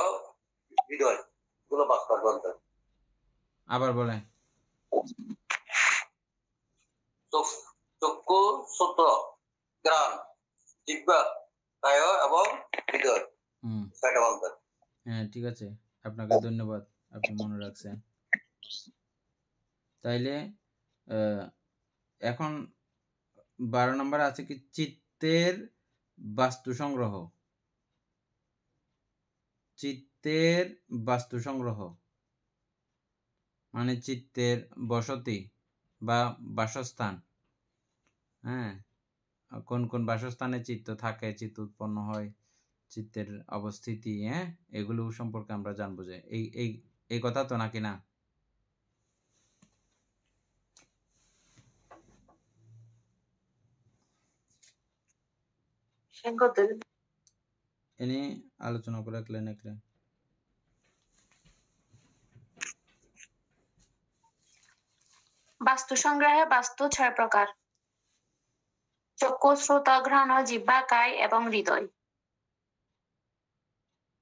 হৃদয় এগুলো বাস্তু গ্রন্থ। আবার বলেন। চক্ষু, সূত্র, ঘ্রাণ, জিহ্বা, কায় এবং হৃদয় ছয়টা গ্রন্থ। হ্যাঁ, ঠিক আছে, আপনাকে ধন্যবাদ, আপনি মনে রাখছেন। তাইলে এখন 12 নম্বরে আছে কি চিত্তের বাস্তু সংগ্রহ। চিত্তের বাস্তু সংগ্রহ মানে চিত্তের বসতি বা বাসস্থান। হ্যাঁ, কোন কোন বাসস্থানে চিত্ত থাকে, চিত্ত উৎপন্ন হয়, চিত্তের অবস্থিতি, হ্যাঁ, এগুলো সম্পর্কে আমরা জানবো। যে এই কথা তো নাকি না? এনে আলোচনা করে এক লাইন। বাস্তু সংগ্রহে বাস্তু 6 প্রকার: চক্ষু, শ্রোত, ঘ্রাণ, জিহ্বা, কায় এবং হৃদয়।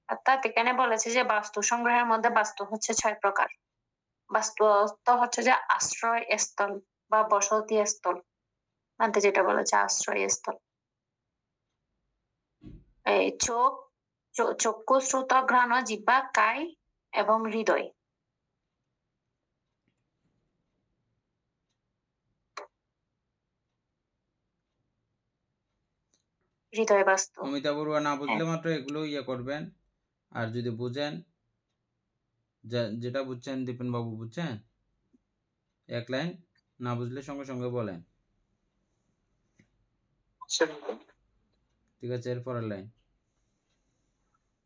অর্থাৎ এখানে বলেছে যে বাস্তু সংগ্রহের মধ্যে বাস্তু হচ্ছে 6 প্রকার। বাস্তু অর্থ হচ্ছে যে আশ্রয় স্থল বা বসতি স্থল, মানতে যেটা বলেছে আশ্রয় স্থল। এই চক্ষু, শ্রোত, ঘ্রাণ, জিহ্বা, কায় এবং হৃদয়। হৃদয় বাস্তু। অমিতা বড়ুয়া, না বুঝলে মাত্র এগুলো করবেন, আর যদি বুঝেন, যেটা বুঝছেন দীপেন বাবু বুঝছেন, এক লাইন, না বুঝলে সঙ্গে সঙ্গে বলেন। ঠিক আছে, এরপরের লাইন।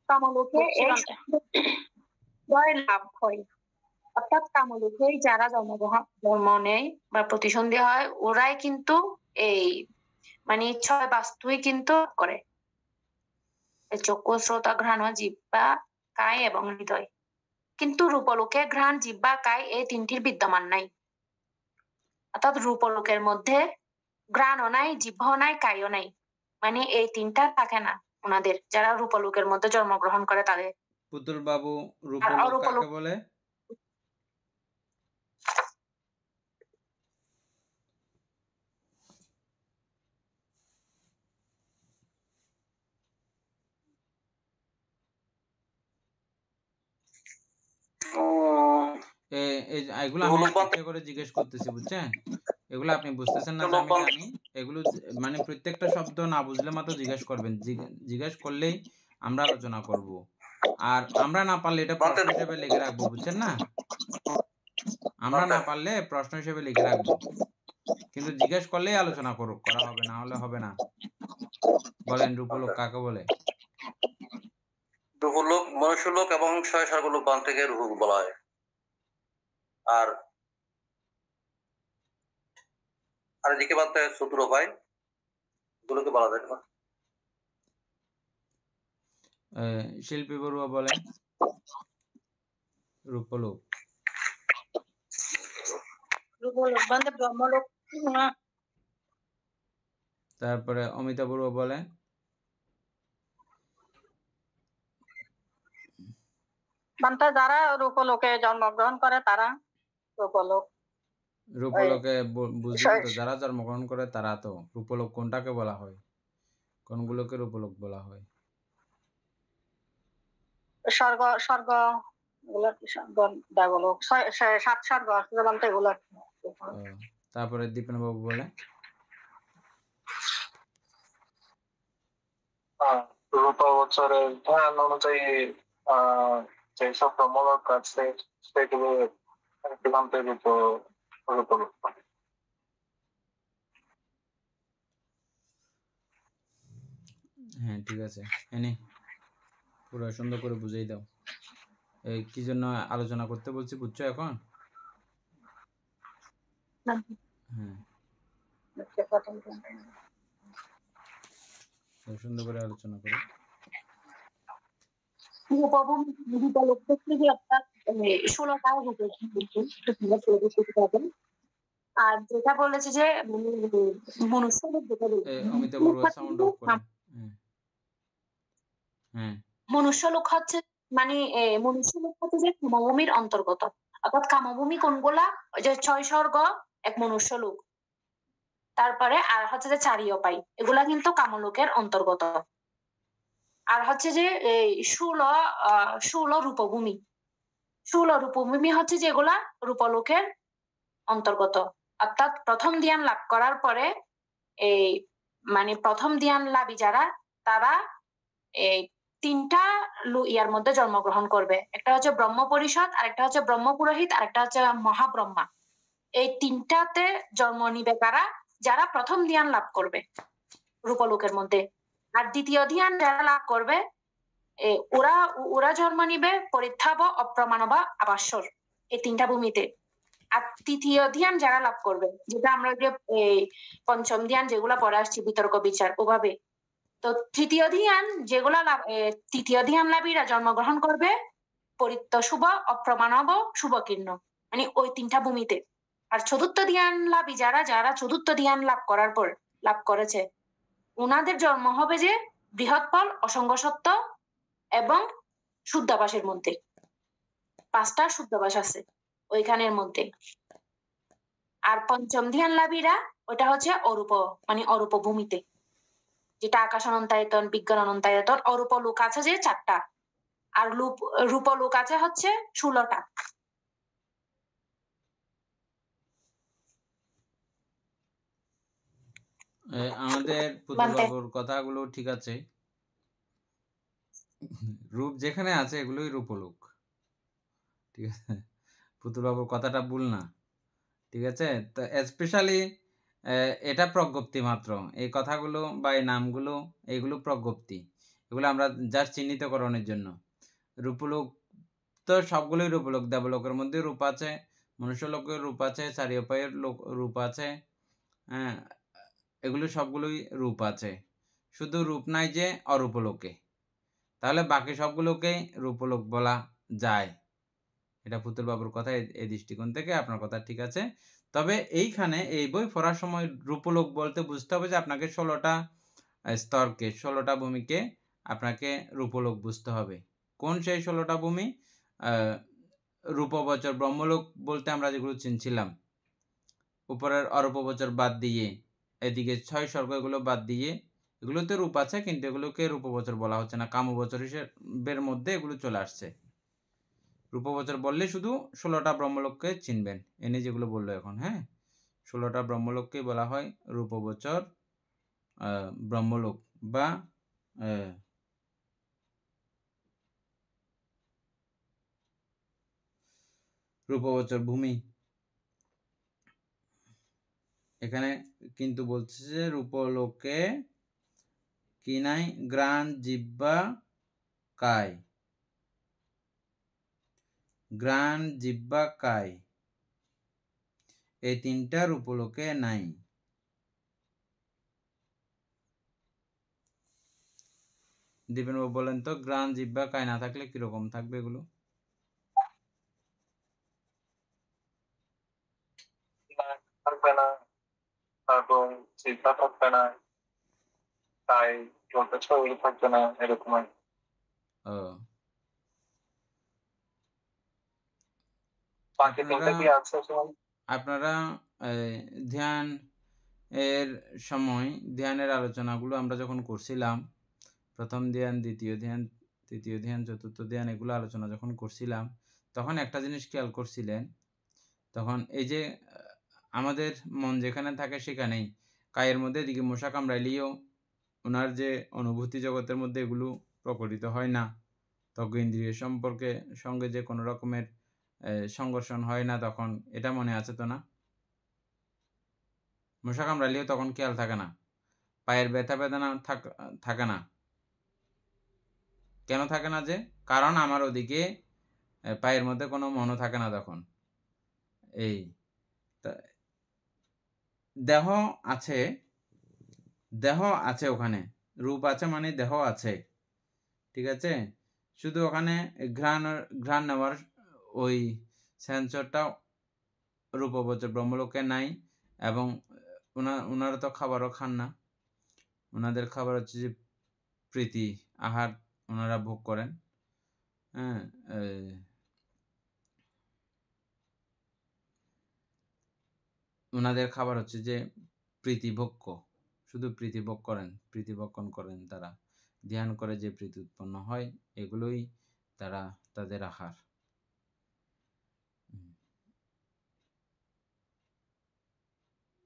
কামলোকে লাভ হয়, অর্থাৎ কামলোকে যারা জন্ম নেয় বা প্রতিসন্ধি হয়, ওরাই কিন্তু এই মানে 6 বাস্তুই কিন্তু করে। চক্ষু, শ্রোত, ঘ্রাণ, জিহ্বা, কায় এবং হৃদয়। কিন্তু রূপলোকে ঘ্রাণ, জিহ্বা, কায় এই তিনটির বিদ্যমান নাই। অর্থাৎ রূপলোকের মধ্যে ঘ্রাণও নাই, জিহ্বাও নাই, কায়ও নাই, মানে এই তিনটা থাকে না ওনাদের, যারা রূপলোকের মধ্যে জন্মগ্রহণ করে তাদের। পুতুল বাবু, রূপলোক কাকে বলে? এগুলো আমি ইচ্ছে করে জিজ্ঞেস করতেছি, বুঝছেন? এগুলো আপনি বুঝতেছেন না, আমি জানি। এগুলো মানে প্রত্যেকটা শব্দ না বুঝলে মাত্র জিজ্ঞেস করবেন, জিজ্ঞেস করলেই আমরা আলোচনা করব। আর আমরা না পারলে এটা প্রশ্ন হিসেবে লিখে রাখবো, বুঝছেন না? আমরা না পারলে প্রশ্ন হিসেবে লিখে রাখবো, কিন্তু জিজ্ঞেস করলেই আলোচনা করা হবে, না হলে হবে না। বলেন, রূপলোক কাকে বলে? রূপলোক মনুষ্যলোক এবং 6 লোক বান থেকে রূপ বলা হয়। আর এদিকে বাদ চতুর উপায়, এগুলোকে বলা যায় না। শিল্পী বড়ুয়া বলেন রূপলোক। রূপলোক বন্ধে ব্রহ্মলোক তারপরে অমিতা বড়ুয়া বলেন বান্তে যারা রূপলোকে জন্মগ্রহণ করে তারা রূপলোক। রূপলোকে বুঝলেন তো, যারা জন্মগ্রহণ করে তারা। তো রূপলোক কোনটাকে বলা হয়, কোনগুলোকে রূপলোক বলা হয়? স্বর্গ স্বর্গ এগুলা কি স্বর্গ দেবলোক 7 স্বর্গ আছে বান্তে এগুলা। তারপরে দীপেন বাবু বলে রূপা বছরের ধ্যান অনুযায়ী যেসব ব্রহ্মলোক আছে সেগুলো একান্তে রূপলোক। হ্যাঁ ঠিক আছে, এনে পুরো সুন্দর করে বুঝাই দাও। এই কি জন্য আলোচনা করতে বলছি বুঝছো এখন? হ্যাঁ সুন্দর করে আলোচনা করো। রূপলোক থেকে যে অর্থাৎ 16টা আর যেটা বলেছে যে মনুষ্যলোক, যেটা অমিতা বড়ুয়া সাউন্ড অফ করেন। হ্যাঁ মনুষ্যলোক হচ্ছে মানে মনুষ্যলোক হচ্ছে যে কামভূমির অন্তর্গত। অর্থাৎ কামভূমি কোনগুলা? ওই যে 6 স্বর্গ, এক মনুষ্যলোক, তারপরে আর হচ্ছে যে 4 পাই, এগুলা কিন্তু কামলোকের অন্তর্গত। আর হচ্ছে যে এই 16 রূপভূমি, 16 রূপভূমি হচ্ছে যেগুলা রূপলোকের অন্তর্গত। অর্থাৎ প্রথম ধ্যান লাভ করার পরে এই মানে প্রথম ধ্যান লাভী যারা, তারা এই 3টা ইয়ার মধ্যে জন্মগ্রহণ করবে। একটা হচ্ছে ব্রহ্ম পরিষদ, আরেকটা হচ্ছে ব্রহ্ম পুরোহিত, আরেকটা হচ্ছে মহাব্রহ্মা। এই 3টাতে জন্ম নিবে কারা? যারা প্রথম ধ্যান লাভ করবে রূপলোকের মধ্যে। আর দ্বিতীয় ধ্যান যারা লাভ করবে ওরা ওরা জন্ম নিবে পরিত্থাব, অপ্রমাণব, আবাসর, এই 3টা ভূমিতে। আর তৃতীয় ধ্যান যারা লাভ করবে, যেটা আমরা যে পঞ্চম ধ্যান যেগুলা পড়ে আসছি বিতর্ক বিচার ওভাবে, তো তৃতীয় ধ্যান যেগুলা তৃতীয় ধ্যান লাভীরা জন্মগ্রহণ করবে পরিত্য শুভ, অপ্রমাণব, শুভকীর্ণ, মানে ওই 3টা ভূমিতে। আর চতুর্থ ধ্যান লাভী যারা, যারা চতুর্থ ধ্যান লাভ করার পর লাভ করেছে, ওনাদের জন্ম হবে যে বৃহৎ ফল, অসংগ সত্য এবং শুদ্ধাবাসের মধ্যে। 5টা শুদ্ধাবাস আছে ওইখানের মধ্যে। আর পঞ্চম ধ্যান লাভীরা ওটা হচ্ছে অরূপ, মানে অরূপ ভূমিতে, যেটা আকাশ অনন্তায়তন, বিজ্ঞান অনন্তায়তন। অরূপ লোক আছে যে 4টা, আর রূপ লোক আছে হচ্ছে 16টা। আমাদের পুতুল বাবুর কথাগুলো ঠিক আছে, রূপ যেখানে আছে এগুলোই রূপলোক, ঠিক আছে? পুতুল বাবুর কথাটা ভুল না, ঠিক আছে? তো স্পেশালি এটা প্রজ্ঞপ্তি মাত্র, এই কথাগুলো বা এই নামগুলো এগুলো প্রজ্ঞপ্তি, এগুলো আমরা জাস্ট চিহ্নিতকরণের জন্য। রূপলোক তো সবগুলোই রূপলোক, দেবলোকের মধ্যে রূপ আছে, মনুষ্যলোকের রূপ আছে, চারিপায়ের রূপ আছে, হ্যাঁ এগুলো সবগুলোই রূপ আছে, শুধু রূপ নাই যে অরূপলোকে, তাহলে বাকি সবগুলোকে রূপলোক বলা যায়। এটা পুতুল বাবুর কথা, এই দৃষ্টিকোণ থেকে আপনার কথা ঠিক আছে। তবে এইখানে এই বই পড়ার সময় রূপলোক বলতে বুঝতে হবে যে আপনাকে 16টা স্তরকে, 16টা ভূমিকে আপনাকে রূপলোক বুঝতে হবে। কোন সেই 16টা ভূমি? রূপবচর ব্রহ্মলোক বলতে আমরা যেগুলো চিনছিলাম, উপরের অরূপবচর বাদ দিয়ে, এদিকে 6 স্বর্গ এগুলো বাদ দিয়ে, এগুলোতে রূপ আছে কিন্তু এগুলোকে রূপবচর বলা হচ্ছে না, কামবচর হিসেবের মধ্যে এগুলো চলে আসছে। রূপবচর বললে শুধু 16টা ব্রহ্মলোককে চিনবেন, এনে যেগুলো বললো এখন। হ্যাঁ 16টা ব্রহ্মলোককেই বলা হয় রূপবচর ব্রহ্মলোক বা রূপবচর ভূমি। এখানে কিন্তু বলছে যে রূপলোকে কি নাই? গ্রাণ, জিহ্বা, কায়। গ্রাণ, জিহ্বা, কায়, এই 3টা রূপলোকে নাই। দীপেন বাবু বলেন তো, ঘ্রাণ জিহ্বা কায় না থাকলে কিরকম থাকবে এগুলো? নাক থাকবে না, তারপর জিহ্বা থাকবে না, তাই বলতে ছবি থাকবে না, এরকম আর কি। ও, বাকি আপনারা তিনটা কি আছে শুনুন? আপনারা ধ্যান এর সময় ধ্যানের আলোচনাগুলো আমরা যখন করছিলাম, প্রথম ধ্যান, দ্বিতীয় ধ্যান, তৃতীয় ধ্যান, চতুর্থ ধ্যান, এগুলো আলোচনা যখন করছিলাম, তখন একটা জিনিস খেয়াল করছিলেন, তখন এই যে আমাদের মন যেখানে থাকে সেখানেই, কায়ের মধ্যে এদিকে মশা কামড়াইলেও ওনার যে অনুভূতি জগতের মধ্যে এগুলো প্রকটিত হয় না, ত্বক ইন্দ্রিয় সম্পর্কে সঙ্গে যে কোনো রকমের সংঘর্ষণ হয় না, তখন এটা মনে আছে তো না? মশা কামড়াইলেও তখন খেয়াল থাকে না, পায়ের ব্যথা বেদনা থাকে না। কেন থাকে না? যে কারণ আমার ওদিকে পায়ের মধ্যে কোনো মনও থাকে না তখন। এই দেহ আছে, দেহ আছে ওখানে, রূপ আছে মানে দেহ আছে, ঠিক আছে? শুধু ওখানে ঘ্রাণ নেওয়ার ওই সেন্সরটা রূপবচ ব্রহ্মলোকে নাই, এবং ওনারা তো খাবারও খান না, ওনাদের খাবার হচ্ছে যে প্রীতি আহার ওনারা ভোগ করেন। হ্যাঁ, ওনাদের খাবার হচ্ছে যে প্রীতিভোগ্য, শুধু প্রীতিভোগ করেন, প্রীতিভক্ষণ করেন তারা, ধ্যান করে যে প্রীতি উৎপন্ন হয় এগুলোই তারা তাদের আহার।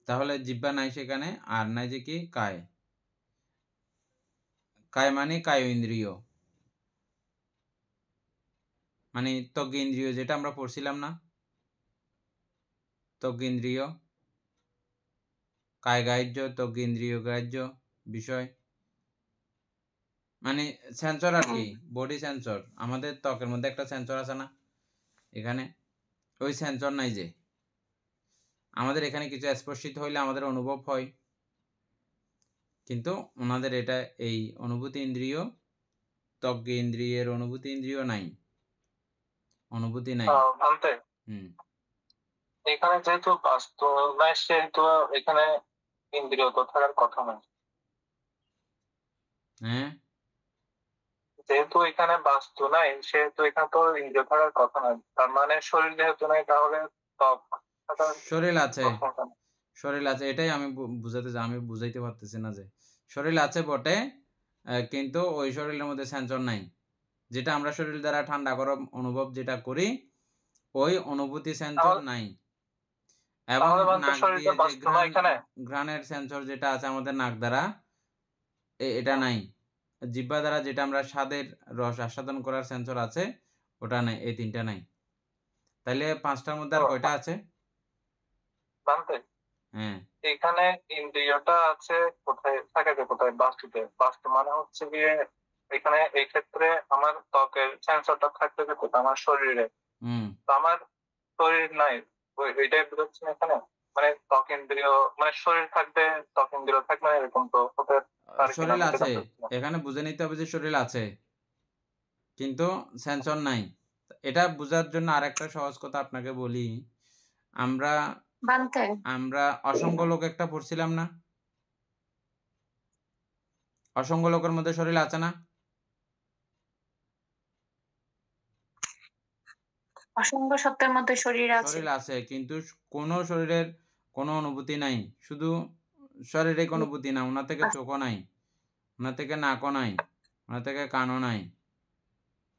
তাহলে জিহ্বা নাই সেখানে, আর নাই যে কি কায়, কায় মানে কায় ইন্দ্রিয়, মানে ত্বক ইন্দ্রিয়, যেটা আমরা পড়ছিলাম না, ত্বক ইন্দ্রিয়, কায় গ্রাহ্য, ত্বক ইন্দ্রিয় গ্রাহ্য বিষয়, মানে সেন্সর আর কি, বডি সেন্সর। আমাদের ত্বকের মধ্যে একটা সেন্সর আছে না এখানে, ওই সেন্সর নাই যে, আমাদের এখানে কিছু স্পর্শিত হইলে আমাদের অনুভব হয়, কিন্তু ওনাদের এটা এই অনুভূতি ইন্দ্রিয়, ত্বক ইন্দ্রিয়ের অনুভূতি ইন্দ্রিয় নাই, অনুভূতি নাই। ভাবতে এখানে যেহেতু বাস্তু নাই, সেহেতু এখানে ইন্দ্রিয় তো থাকার কথা নয়। হ্যাঁ, যেহেতু এখানে বাস্তু নাই, সেহেতু এখানে তো ইন্দ্রিয় থাকার কথা নয়। তার মানে শরীর যেহেতু নাই, তাহলে ত্বক থাকার শরীর আছে, কথা না। শরীর আছে, এটাই আমি আমি বুঝাইতে পারতেছি না যে শরীর আছে বটে, কিন্তু ওই শরীরের মধ্যে সেন্সর নাই, যেটা আমরা শরীর দ্বারা ঠান্ডা গরম অনুভব যেটা করি, ওই অনুভূতি সেন্সর নাই। এবং তাহলে বলতে নাক শরীরটা দিয়ে যে বাস্তু না এখানে? ঘ্রাণের সেন্সর যেটা আছে আমাদের নাক দ্বারা, এটা নাই। জিহ্বা দ্বারা যেটা আমরা স্বাদের রস আস্বাদন করার সেন্সর আছে, ওটা নাই, এই তিনটা নাই। তাইলে পাঁচটার মধ্যে আর কয়টা আছে? জানতে হ্যাঁ, এখানে ইন্দ্রিয়টা আছে কোথায়, থাকে যে কোথায়, বাস্তুতে। বাস্তু মানে হচ্ছে গিয়ে এখানে এই ক্ষেত্রে আমার ত্বকের সেন্সরটা থাকতে যে কোথায়, আমার শরীরে। তো আমার শরীর নাই, ওইটাই বুঝাচ্ছেন এখানে। মানে ত্বক ইন্দ্রিয়, মানে শরীর থাকবে ত্বক ইন্দ্রিয় থাকবে না, এরকম তো হতে পারে কিনা শরীর আমি সেটা আছে, বুঝছিলাম। এখানে বুঝে নিতে হবে যে শরীর আছে, কিন্তু সেন্সর নাই। এটা বোঝার জন্য আরেকটা সহজ কথা আপনাকে বলি, আমরা বানতে আমরা অসংখ্য লোক একটা পড়ছিলাম না, অসংখ্য লোকের মধ্যে শরীর আছে না? অসংখ্য সত্যের মধ্যে শরীর আছে। শরীর আছে, কিন্তু কোন শরীরের কোনো অনুভূতি নাই, শুধু শরীরে কোনো অনুভূতি না, ওনার থেকে চোখও নাই, ওনার থেকে নাকও নাই, ওনার থেকে কানও নাই,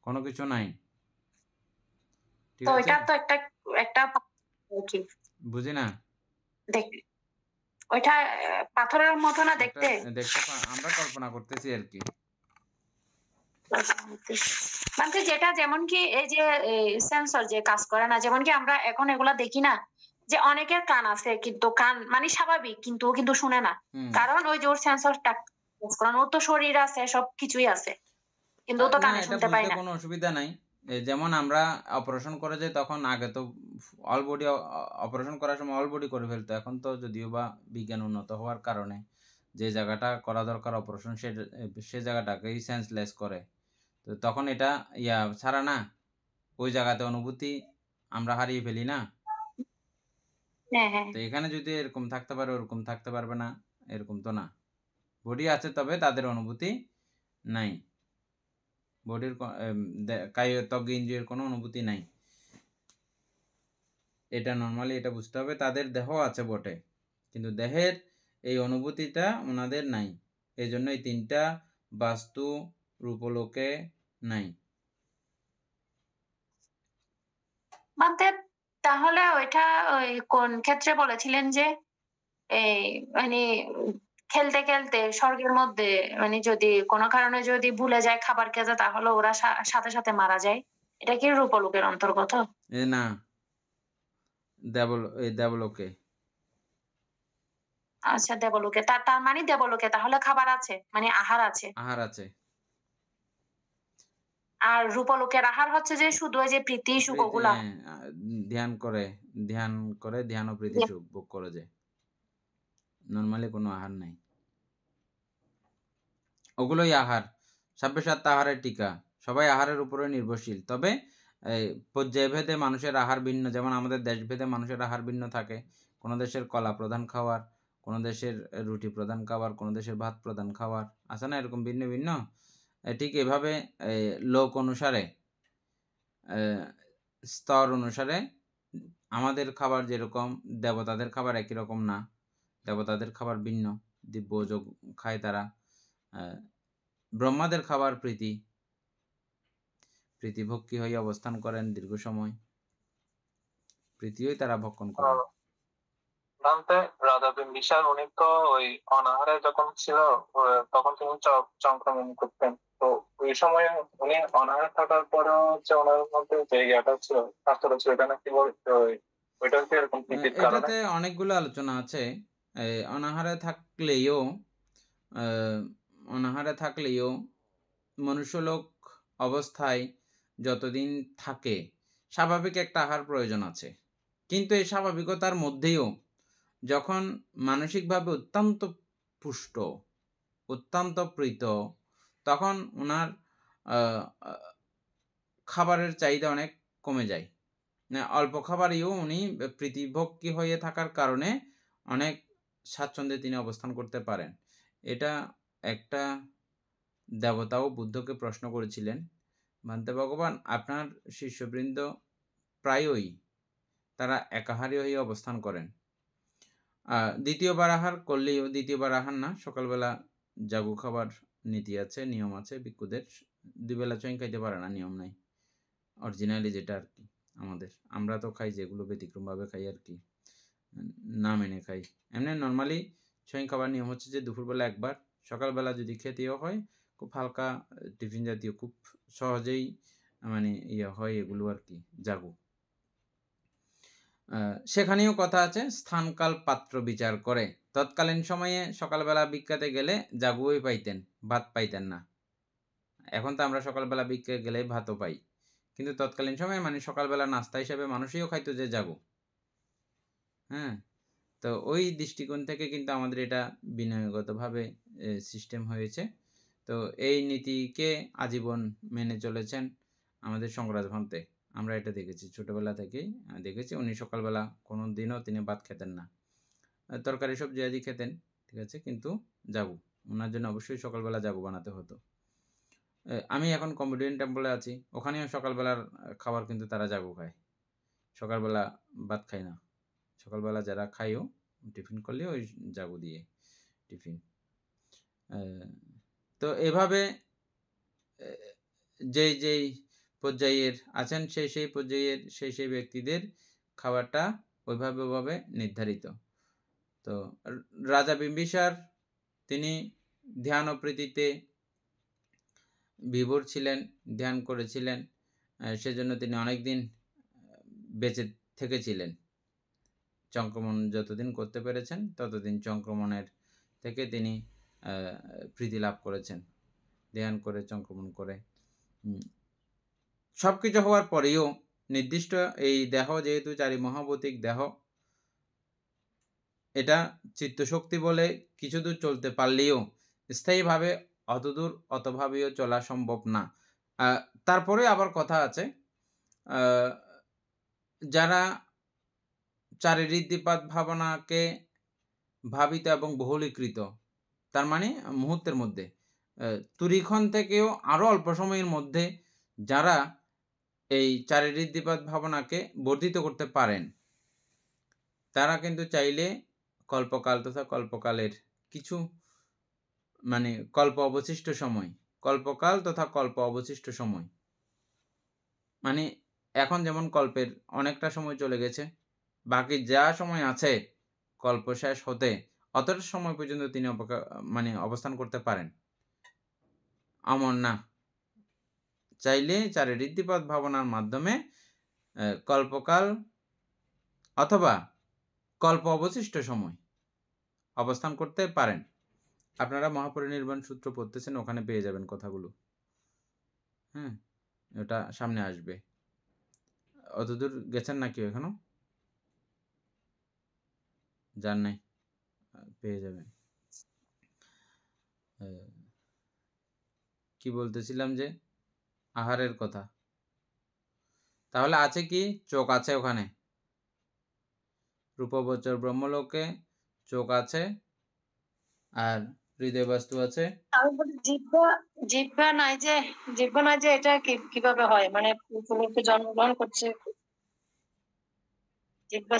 কোনো কিছু নাই, ঠিক তো আছে? ওইটা তো একটা একটা কি বুঝি না, দেখ, ওইটা পাথরের মতো না দেখতে। আমরা কল্পনা করতেছি আর কি। মানে যেটা যেমন কি এই যে সেন্সর যে কাজ করে না, যেমন কি আমরা এখন এগুলা দেখি না, যে অনেকের কান আছে কিন্তু কান মানে স্বাভাবিক, কিন্তু ও কিন্তু শুনে না, কারণ ওই যে ওর সেন্সরটা কাজ করে না। ওর তো শরীর আছে, সব কিছুই আছে, কিন্তু ও তো না, কানে এটা শুনতে পায় বুঝতে না। কোনো অসুবিধা নাই। যেমন আমরা অপারেশন করে যে, তখন আগে তো অল বডি অপারেশন করার সময় অল বডি করে ফেলতো, এখন তো যদিও বা বিজ্ঞান উন্নত হওয়ার কারণে যে জায়গাটা করা দরকার অপারেশন সে জায়গাটাকেই সেন্সলেস করে। তো তখন এটা ছাড়া না, ওই জায়গাতে অনুভূতি আমরা হারিয়ে ফেলি না। হ্যাঁ হ্যাঁ তো এখানে যদি এরকম থাকতে পারে ওরকম থাকতে পারবে না, এরকম তো না। বডি আছে তবে তাদের অনুভূতি নাই, বডির কায় ত্বক ইন্দ্রিয়ের কোনো অনুভূতি নাই। এটা নর্মালি এটা বুঝতে হবে, তাদের দেহ আছে বটে কিন্তু দেহের এই অনুভূতিটা ওনাদের নাই, এই জন্য এই তিনটা বাস্তু রূপলোকে নাই। বান্তে, তাহলে ওইটা ওই কোন ক্ষেত্রে বলেছিলেন যে এই মানে খেলতে খেলতে স্বর্গের মধ্যে মানে যদি কোনো কারণে যদি ভুলে যায় খাবার খেতে তাহলে ওরা সাথে সাথে মারা যায়, এটা কি রূপলোকের অন্তর্গত? এ না, দেবলোকে। আচ্ছা, দেবলোকে। তার তার মানে দেবলোকে তাহলে খাবার আছে, মানে আহার আছে। আহার আছে। আর রূপলোকের আহার হচ্ছে যে শুধু ওই যে প্রীতি সুখ ওগুলা। ধ্যান করে ধ্যান ও প্রীতি সুখ ভোগ করে যায়, নর্মালি কোনো আহার নাই, ওগুলোই আহার। 26 আহারের টিকা, সবাই আহারের উপরে নির্ভরশীল। তবে পর্যায়ভেদে মানুষের আহার ভিন্ন, যেমন আমাদের দেশভেদে মানুষের আহার ভিন্ন থাকে। কোনো দেশের কলা প্রধান খাবার, কোনো দেশের রুটি প্রধান খাবার, কোনো দেশের ভাত প্রধান খাবার, আছে না এরকম ভিন্ন ভিন্ন। ঠিক এভাবে লোক অনুসারে স্তর অনুসারে আমাদের খাবার যেরকম, দেবতাদের খাবার একই রকম না, দেবতাদের খাবার ভিন্ন, দিব্য যোগ খায় তারা। ব্রহ্মাদের খাবার প্রীতি ভক্তি হয়ে অবস্থান করেন দীর্ঘ সময়, প্রীতিই তারা ভক্ষণ করেন। ভান্তে, রাজা বিম্বিসার উনি তো ওই অনাহারে যখন ছিল তখন তিনি চংক্রমণ করতেন। তো ওই সময় উনি অনাহারে থাকার পরেও যে ওনার মধ্যে যে ইয়াটা ছিল, স্বাস্থ্যটা ছিল, এটা নাকি ওইটা কি এরকম প্রীতির কারণে? এটাতে অনেকগুলো আলোচনা আছে। অনাহারে থাকলেও মনুষ্যলোক অবস্থায় যতদিন থাকে স্বাভাবিক একটা আহার প্রয়োজন আছে, কিন্তু এই স্বাভাবিকতার মধ্যেও যখন মানসিকভাবে অত্যন্ত পুষ্ট, অত্যন্ত প্রীত, তখন ওনার খাবারের চাহিদা অনেক কমে যায়। অল্প খাবারেও উনি প্রীতিভোগী হয়ে থাকার কারণে অনেক স্বাচ্ছন্দ্যে তিনি অবস্থান করতে পারেন। এটা একটা দেবতাও বুদ্ধকে প্রশ্ন করেছিলেন, ভান্তে ভগবান, আপনার শিষ্যবৃন্দ প্রায়ই তারা একাহারী হয়ে অবস্থান করেন, দ্বিতীয়বার আহার করলেও, দ্বিতীয়বার আহার না, সকালবেলা জাগু খাবার নীতি আছে, নিয়ম আছে, ভিক্ষুদের 2 বেলা চৈন খাইতে পারে না, নিয়ম নাই, অরিজিনালি যেটা আর কি আমাদের। আমরা তো খাই যেগুলো ব্যতিক্রম ভাবে খাই আর কি, না মেনে খাই। এমনি নর্মালি চৈন খাবার নিয়ম হচ্ছে যে দুপুরবেলা একবার, সকালবেলা যদি খেতেও হয় খুব হালকা টিফিন জাতীয়, খুব সহজেই মানে হয় এগুলো আর কি, জাগু। সেখানেও কথা আছে, স্থানকাল পাত্র বিচার করে। তৎকালীন সময়ে সকালবেলা ভিক্ষাতে গেলে জাগুই পাইতেন, ভাত পাইতেন না। এখন তো আমরা সকালবেলা ভিক্ষা গেলে ভাতও পাই, কিন্তু তৎকালীন সময়ে মানে সকালবেলা নাস্তা হিসেবে মানুষইও খাইতো যে জাগু। হ্যাঁ, তো ওই দৃষ্টিকোণ থেকে কিন্তু আমাদের এটা বিনয়গতভাবে সিস্টেম হয়েছে। তো এই নীতিকে আজীবন মেনে চলেছেন আমাদের শঙ্করাজ ভান্তে। আমরা এটা দেখেছি, ছোটবেলা থেকেই দেখেছি। উনি সকালবেলা কোনো দিনও তিনি ভাত খেতেন না, তরকারি সবজি আদি খেতেন, ঠিক আছে, কিন্তু জাগু, ওনার জন্য অবশ্যই সকালবেলা জাগু বানাতে হতো। আমি এখন কম্বোডিয়ান টেম্পলে আছি, ওখানেও সকালবেলার খাবার কিন্তু তারা জাগু খায়, সকালবেলা ভাত খায় না। সকালবেলা যারা খায়ও টিফিন করলে ওই জাগু দিয়ে টিফিন। তো এভাবে যেই পর্যায়ের আছেন সেই পর্যায়ের সেই ব্যক্তিদের খাবারটা ওইভাবে নির্ধারিত। তো রাজা বিম্বিসার তিনি ধ্যান ও প্রীতিতে বিভোর ছিলেন, ধ্যান করেছিলেন, সেজন্য তিনি অনেকদিন বেঁচে থেকেছিলেন। চংক্রমণ যতদিন করতে পেরেছেন ততদিন চংক্রমণের থেকে তিনি প্রীতি লাভ করেছেন, ধ্যান করে চংক্রমণ করে। সবকিছু হওয়ার পরেও নির্দিষ্ট এই দেহ, যেহেতু চারি মহাভৌতিক দেহ, এটা চিত্তশক্তি বলে কিছু দূর চলতে পারলেও স্থায়ীভাবে অতদূর অতভাবেও চলা সম্ভব না। তারপরে আবার কথা আছে, যারা চারিঋদ্ধিপাত ভাবনাকে ভাবিত এবং বহুলীকৃত, তার মানে মুহূর্তের মধ্যে, তুরীক্ষণ থেকেও আরো অল্প সময়ের মধ্যে যারা এই চারিঋদ্ধিপাত ভাবনাকে বর্ধিত করতে পারেন, তারা কিন্তু চাইলে কল্পকাল তথা কল্পকালের কিছু মানে কল্প অবশিষ্ট সময়, কল্পকাল তথা কল্প অবশিষ্ট সময়, মানে এখন যেমন কল্পের অনেকটা সময় চলে গেছে, বাকি যা সময় আছে কল্প শেষ হতে অতটা সময় পর্যন্ত তিনি মানে অবস্থান করতে পারেন। আমর না, চাইলে চারিঋদ্ধিপাত ভাবনার মাধ্যমে কল্পকাল অথবা কল্প অবশিষ্ট সময় অবস্থান করতে পারেন। আপনারা মহাপরিনির্বাণ সূত্র পড়তেছেন, ওখানে পেয়ে যাবেন কথাগুলো। হ্যাঁ, ওটা সামনে আসবে। অতদূর গেছেন নাকি এখনো? যান নাই? পেয়ে যাবেন। কি বলতেছিলাম যে আহারের কথা। তাহলে আছে কি? চোখ আছে ওখানে, রূপবচর ব্রহ্মলোকে চোখ আছে, আর হৃদয় বস্তু আছে। আমি বলি জিহ্বা নাই যে এটা কিভাবে হয়, মানে উপলক্ষে জন্মগ্রহণ করছে, জিহ্বা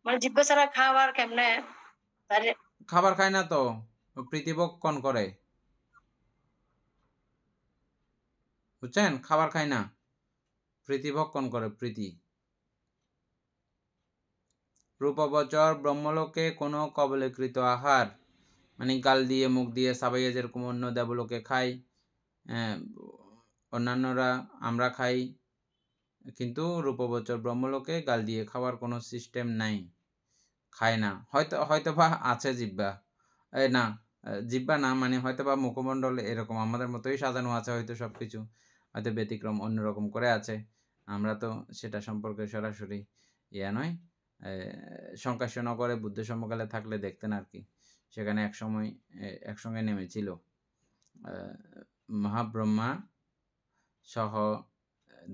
মানে জিহ্বা ছাড়া খাবার কেমনে? তাহলে খাবার খায় না তো, প্রীতিভক্ষণ করে, বুঝছেন? খাবার খায় না, প্রীতিভক্ষণ করে, প্রীতি। রূপবচর ব্রহ্মলোকে কোনো কবলীকৃত আহার, মানে গাল দিয়ে মুখ দিয়ে সাবাইয়া যেরকম অন্য দেবলোকে খাই, অন্যান্যরা আমরা খাই, কিন্তু রূপবচর ব্রহ্মলোকে গাল দিয়ে খাওয়ার কোনো সিস্টেম নাই, খায় না। হয়তো বা আছে জিহ্বা, না জিহ্বা না, মানে হয়তো বা মুখমণ্ডল এরকম আমাদের মতোই সাজানো আছে, হয়তো সবকিছু হয়তো ব্যতিক্রম অন্যরকম করে আছে, আমরা তো সেটা সম্পর্কে সরাসরি ইয়া নয়। শঙ্কাশ্বনগরে বুদ্ধ সমকালে থাকলে দেখতেন আর কি, সেখানে একসময় একসঙ্গে নেমেছিল মহাব্রহ্মা সহ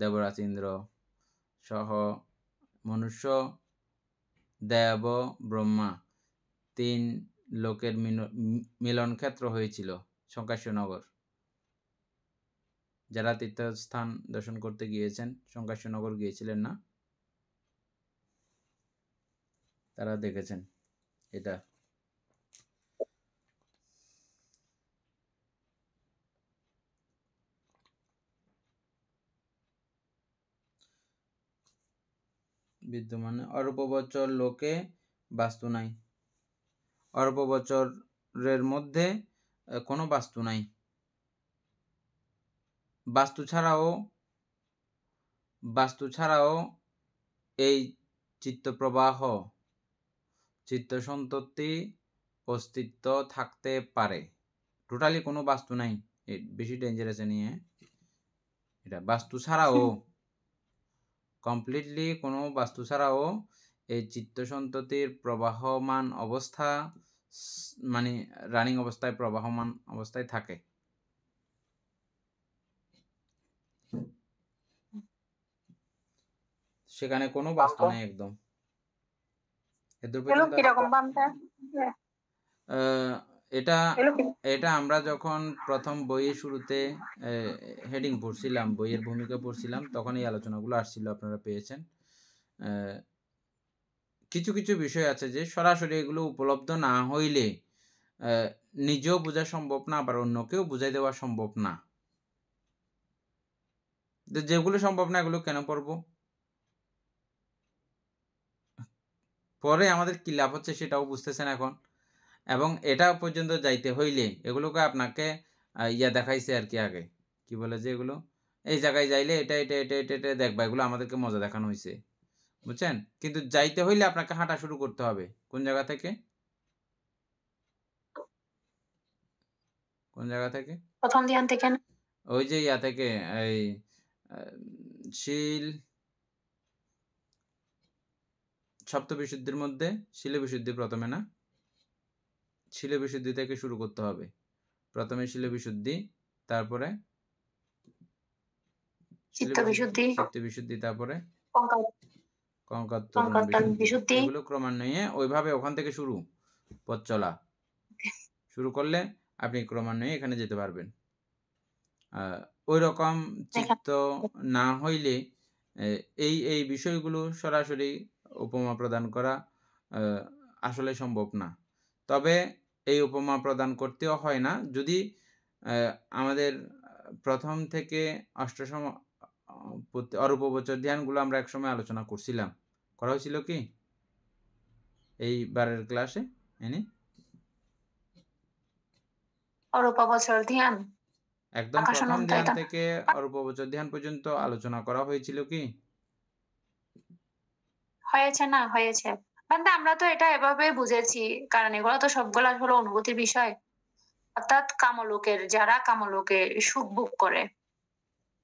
দেবরাজ ইন্দ্র সহ মনুষ্য দেব ব্রহ্মা, 3 লোকের মিলন ক্ষেত্র হয়েছিল শঙ্কাশ্বনগর। যারা তীর্থস্থান দর্শন করতে গিয়েছেন, শঙ্কাশ্বনগর গিয়েছিলেন না, তারা দেখেছেন এটা। বিদ্যমান অরূপবচর লোকে বাস্তু নাই, অরূপবচরের মধ্যে কোনো বাস্তু নাই। বাস্তু ছাড়াও এই চিত্তপ্রবাহ, চিত্তসন্ততি অস্তিত্ব থাকতে পারে। টোটালি কোনো বাস্তু নাই, বেশি ডেঞ্জারাস নিয়ে এটা। বাস্তু ছাড়াও, কমপ্লিটলি কোনো বাস্তু ছাড়াও এই চিত্তসন্ততির প্রবাহমান অবস্থা, মানে রানিং অবস্থায়, প্রবাহমান অবস্থায় থাকে। সেখানে কোনো বাস্তু নেই একদম। এটা আমরা যখন প্রথম বইয়ের শুরুতে হেডিং পড়ছিলাম, বইয়ের ভূমিকা পড়ছিলাম, তখন এই আলোচনাগুলো আসছিল, আপনারা পেয়েছেন। কিছু কিছু বিষয় আছে যে সরাসরি এগুলো উপলব্ধ না হইলে নিজেও বোঝা সম্ভব না, আবার অন্যকেও বুঝাই দেওয়া সম্ভব না। যেগুলো সম্ভব না এগুলো কেন পড়বো? পরে আমাদের কি লাভ হচ্ছে সেটাও বুঝতেছেন এখন। এবং এটা পর্যন্ত যাইতে হইলে এগুলোকে আপনাকে দেখাইছে আর কি, আগে কি বলে যে এগুলো এই জায়গায় যাইলে এটা এটা এটা এটা এটা দেখবা, এগুলো আমাদেরকে মজা দেখানো হয়েছে, বুঝছেন? কিন্তু যাইতে হইলে আপনাকে হাঁটা শুরু করতে হবে। কোন জায়গা থেকে? কোন জায়গা থেকে? প্রথম ধ্যান থেকে। ওই যে থেকে, এই শিল সপ্তবিশুদ্ধির মধ্যে শিল বিশুদ্ধি প্রথমে না? শিল বিশুদ্ধি থেকে শুরু করতে হবে। প্রথমে শিল বিশুদ্ধি, তারপরে চিত্ত বিশুদ্ধি, চিত্ত বিশুদ্ধি, তারপরে কঙ্কাত্তরণ কঙ্কাত্তরণ বিশুদ্ধি। বিশুদ্ধি। এগুলো ক্রমান্বয়ে ওইভাবে ওখান থেকে শুরু পথ চলা শুরু করলে আপনি ক্রমান্বয়ে এখানে যেতে পারবেন। ওই রকম চিত্ত না হইলে এই বিষয়গুলো সরাসরি উপমা প্রদান করা আসলে সম্ভব না। তবে এই উপমা প্রদান করতেও হয় না যদি আমাদের প্রথম থেকে অষ্টম অরূপবচর ধ্যানগুলো আমরা একসময় আলোচনা করছিলাম, করা হয়েছিল কি এইবারের ক্লাসে? অরূপবচর ধ্যান একদম আকাশন প্রথম ধ্যান অন্তর্ধান থেকে অরূপবচর ধ্যান পর্যন্ত আলোচনা করা হয়েছিল কি? হয়েছে না? হয়েছে। মানে আমরা তো এটা এভাবে বুঝেছি, কারণ এগুলো তো সবগুলো আসলে অনুভূতির বিষয়। অর্থাৎ কামলোকের, যারা কামলোকে সুখ ভোগ করে,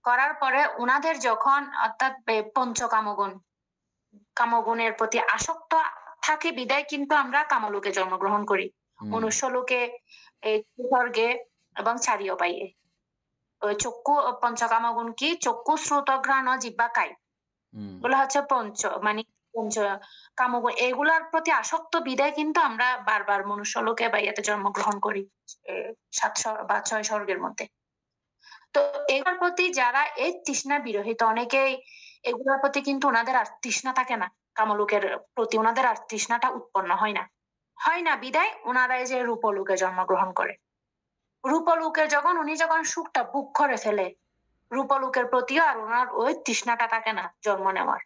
করার পরে ওনাদের যখন অর্থাৎ পঞ্চকামগুণ, কামগুণের প্রতি আসক্ত থাকে বিদায় কিন্তু আমরা কামলোকে জন্মগ্রহণ করি। মনুষ্য লোকে, এই স্বর্গে এবং ছাড়িও পাইয়ে। ওই চক্ষু পঞ্চকামগুণ কি? চক্ষু, শ্রোত, ঘ্রাণ, জিহ্বা, কায়। এগুলো হচ্ছে পঞ্চ কামগুণ। এগুলার প্রতি আসক্ত বিদায় কিন্তু আমরা বারবার মনুষ্য লোকে বা ইয়েতে জন্মগ্রহণ করি, 7 বা 6 স্বর্গের মধ্যে। তো এগুলোর প্রতি যারা এই তৃষ্ণা বিরহিত, অনেকেই এগুলোর প্রতি কিন্তু ওনাদের আর তৃষ্ণা থাকে না, কামলোকের প্রতি ওনাদের আর তৃষ্ণাটা উৎপন্ন হয় না বিদায় ওনারা এই যে রূপলোকে জন্মগ্রহণ করে। রূপলোকের উনি যখন সুখটা ভোগ করে ফেলে, রূপলোকের প্রতিও আর ওনার ওই তৃষ্ণাটা থাকে না জন্ম নেওয়ার।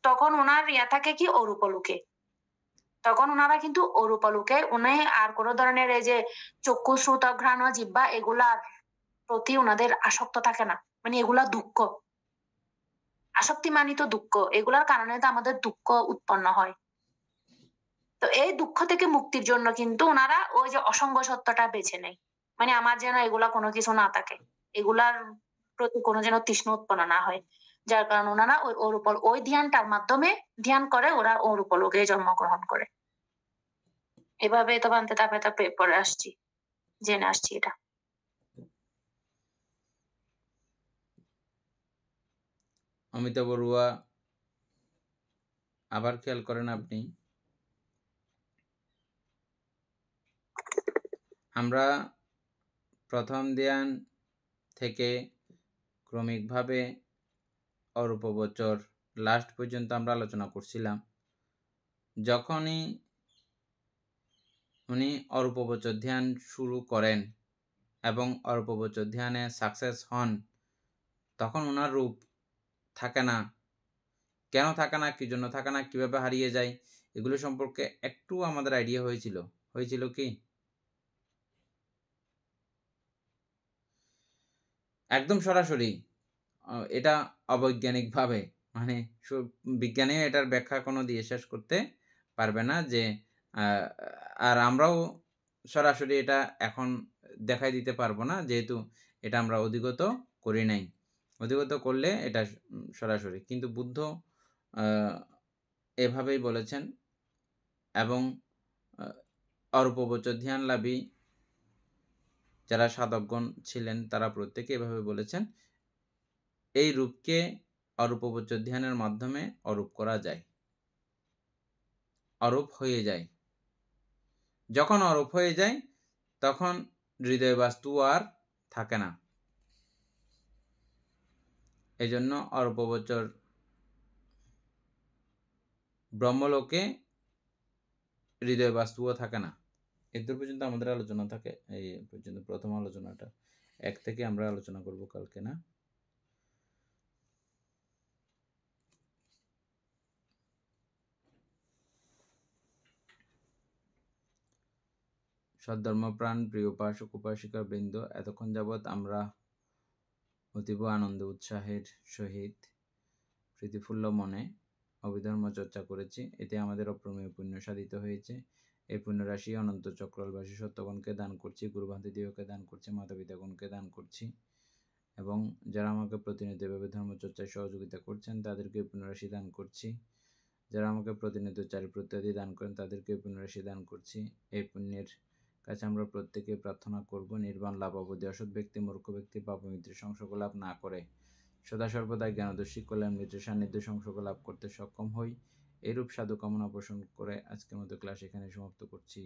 তখন ওনার ইয়া থাকে কি? অরূপলোকে। তখন ওনারা কিন্তু অরূপলোকে, উনি আর কোনো ধরনের এই যে চক্ষু, শ্রোত, ঘ্রাণ, জিহ্বা এগুলার প্রতি ওনাদের আসক্ত থাকে না। মানে এগুলা দুঃখ, আসক্তি মানিত দুঃখ, এগুলার কারণে তো আমাদের দুঃখ উৎপন্ন হয়। তো এই দুঃখ থেকে মুক্তির জন্য কিন্তু ওনারা ওই যে অসঙ্গ সত্যটা বেছে নেয়। মানে আমার যেন এগুলা কোনো কিছু না থাকে, এগুলার প্রতি কোনো যেন তৃষ্ণ উৎপন্ন না হয়, যার কারণে ওনারা ওই ধ্যানটার মাধ্যমে ধ্যান করে ওরা অরূপলোকে জন্মগ্রহণ করে। এভাবে তো বানতে তাপে পরে আসছি, জেনে আসছি এটা। অমিতা বড়ুয়া, আবার খেয়াল করেন আপনি, আমরা প্রথম ধ্যান থেকে ক্রমিকভাবে অরূপবচর লাস্ট পর্যন্ত আমরা আলোচনা করছিলাম। যখনই উনি অরূপবচর ধ্যান শুরু করেন এবং অরূপবচর ধ্যানে সাকসেস হন, তখন ওনার রূপ থাকে না। কেন থাকে না, কি জন্য থাকে না, কিভাবে হারিয়ে যায়, এগুলো সম্পর্কে একটু আমাদের আইডিয়া হয়েছিল কি? একদম সরাসরি এটা অবৈজ্ঞানিকভাবে, মানে বিজ্ঞানী এটার ব্যাখ্যা কোনো দিয়ে শেষ করতে পারবে না যে, আর আমরাও সরাসরি এটা এখন দেখাই দিতে পারবো না, যেহেতু এটা আমরা অধিগত করি নাই। অধিগত করলে এটা সরাসরি, কিন্তু বুদ্ধ এভাবেই বলেছেন এবং অরূপবচর ধ্যানলাভী যারা সাধকগণ ছিলেন তারা প্রত্যেকে এভাবে বলেছেন। এই রূপকে অরূপবচর ধ্যানের মাধ্যমে অরূপ করা যায়, অরূপ হয়ে যায়। যখন অরূপ হয়ে যায় তখন হৃদয় বাস্তু আর থাকে না। এই জন্য অরূপবচর ব্রহ্মলোকে হৃদয় বাস্তুও থাকে না। এদূর পর্যন্ত আমাদের আলোচনা থাকে, এই পর্যন্ত প্রথম আলোচনাটা। 1 থেকে আমরা আলোচনা করব কালকে, না? সদ্ধর্মপ্রাণ প্রিয় উপাসক উপাসিকা বৃন্দ, এতক্ষণ যাবৎ আমরা অতীব আনন্দ উৎসাহের সহিত প্রীতিফুল্ল মনে অভিধর্ম চর্চা করেছি। এতে আমাদের অপ্রমেয় পুণ্য সাধিত হয়েছে। এই পুণ্যরাশি অনন্ত চক্রবাসী সত্যগণকে দান করছি, গুরুভান্তিদিওকে দান করছি, মাতা পিতাগণকে দান করছি, এবং যারা আমাকে প্রতিনিয়ত এভাবে ধর্মচর্চায় সহযোগিতা করছেন তাদেরকে পুণ্যরাশি দান করছি। যারা আমাকে প্রতিনিয়ত চারিত্র ইত্যাদি দান করেন তাদেরকে পুনরাশি দান করছি। এই পুণ্যের কাছে আমরা প্রত্যেকে প্রার্থনা করব নির্বাণ লাভ অবধি অসৎ ব্যক্তি মূর্খ ব্যক্তি পাপমিত্রের সংসর্গ লাভ না করে সদা সর্বদা জ্ঞানদর্শী কল্যাণ মিত্রের সান্নিধ্য সংসর্গ লাভ করতে সক্ষম হই। এরূপ সাধু কামনা পোষণ করে আজকের মতো ক্লাস এখানে সমাপ্ত করছি।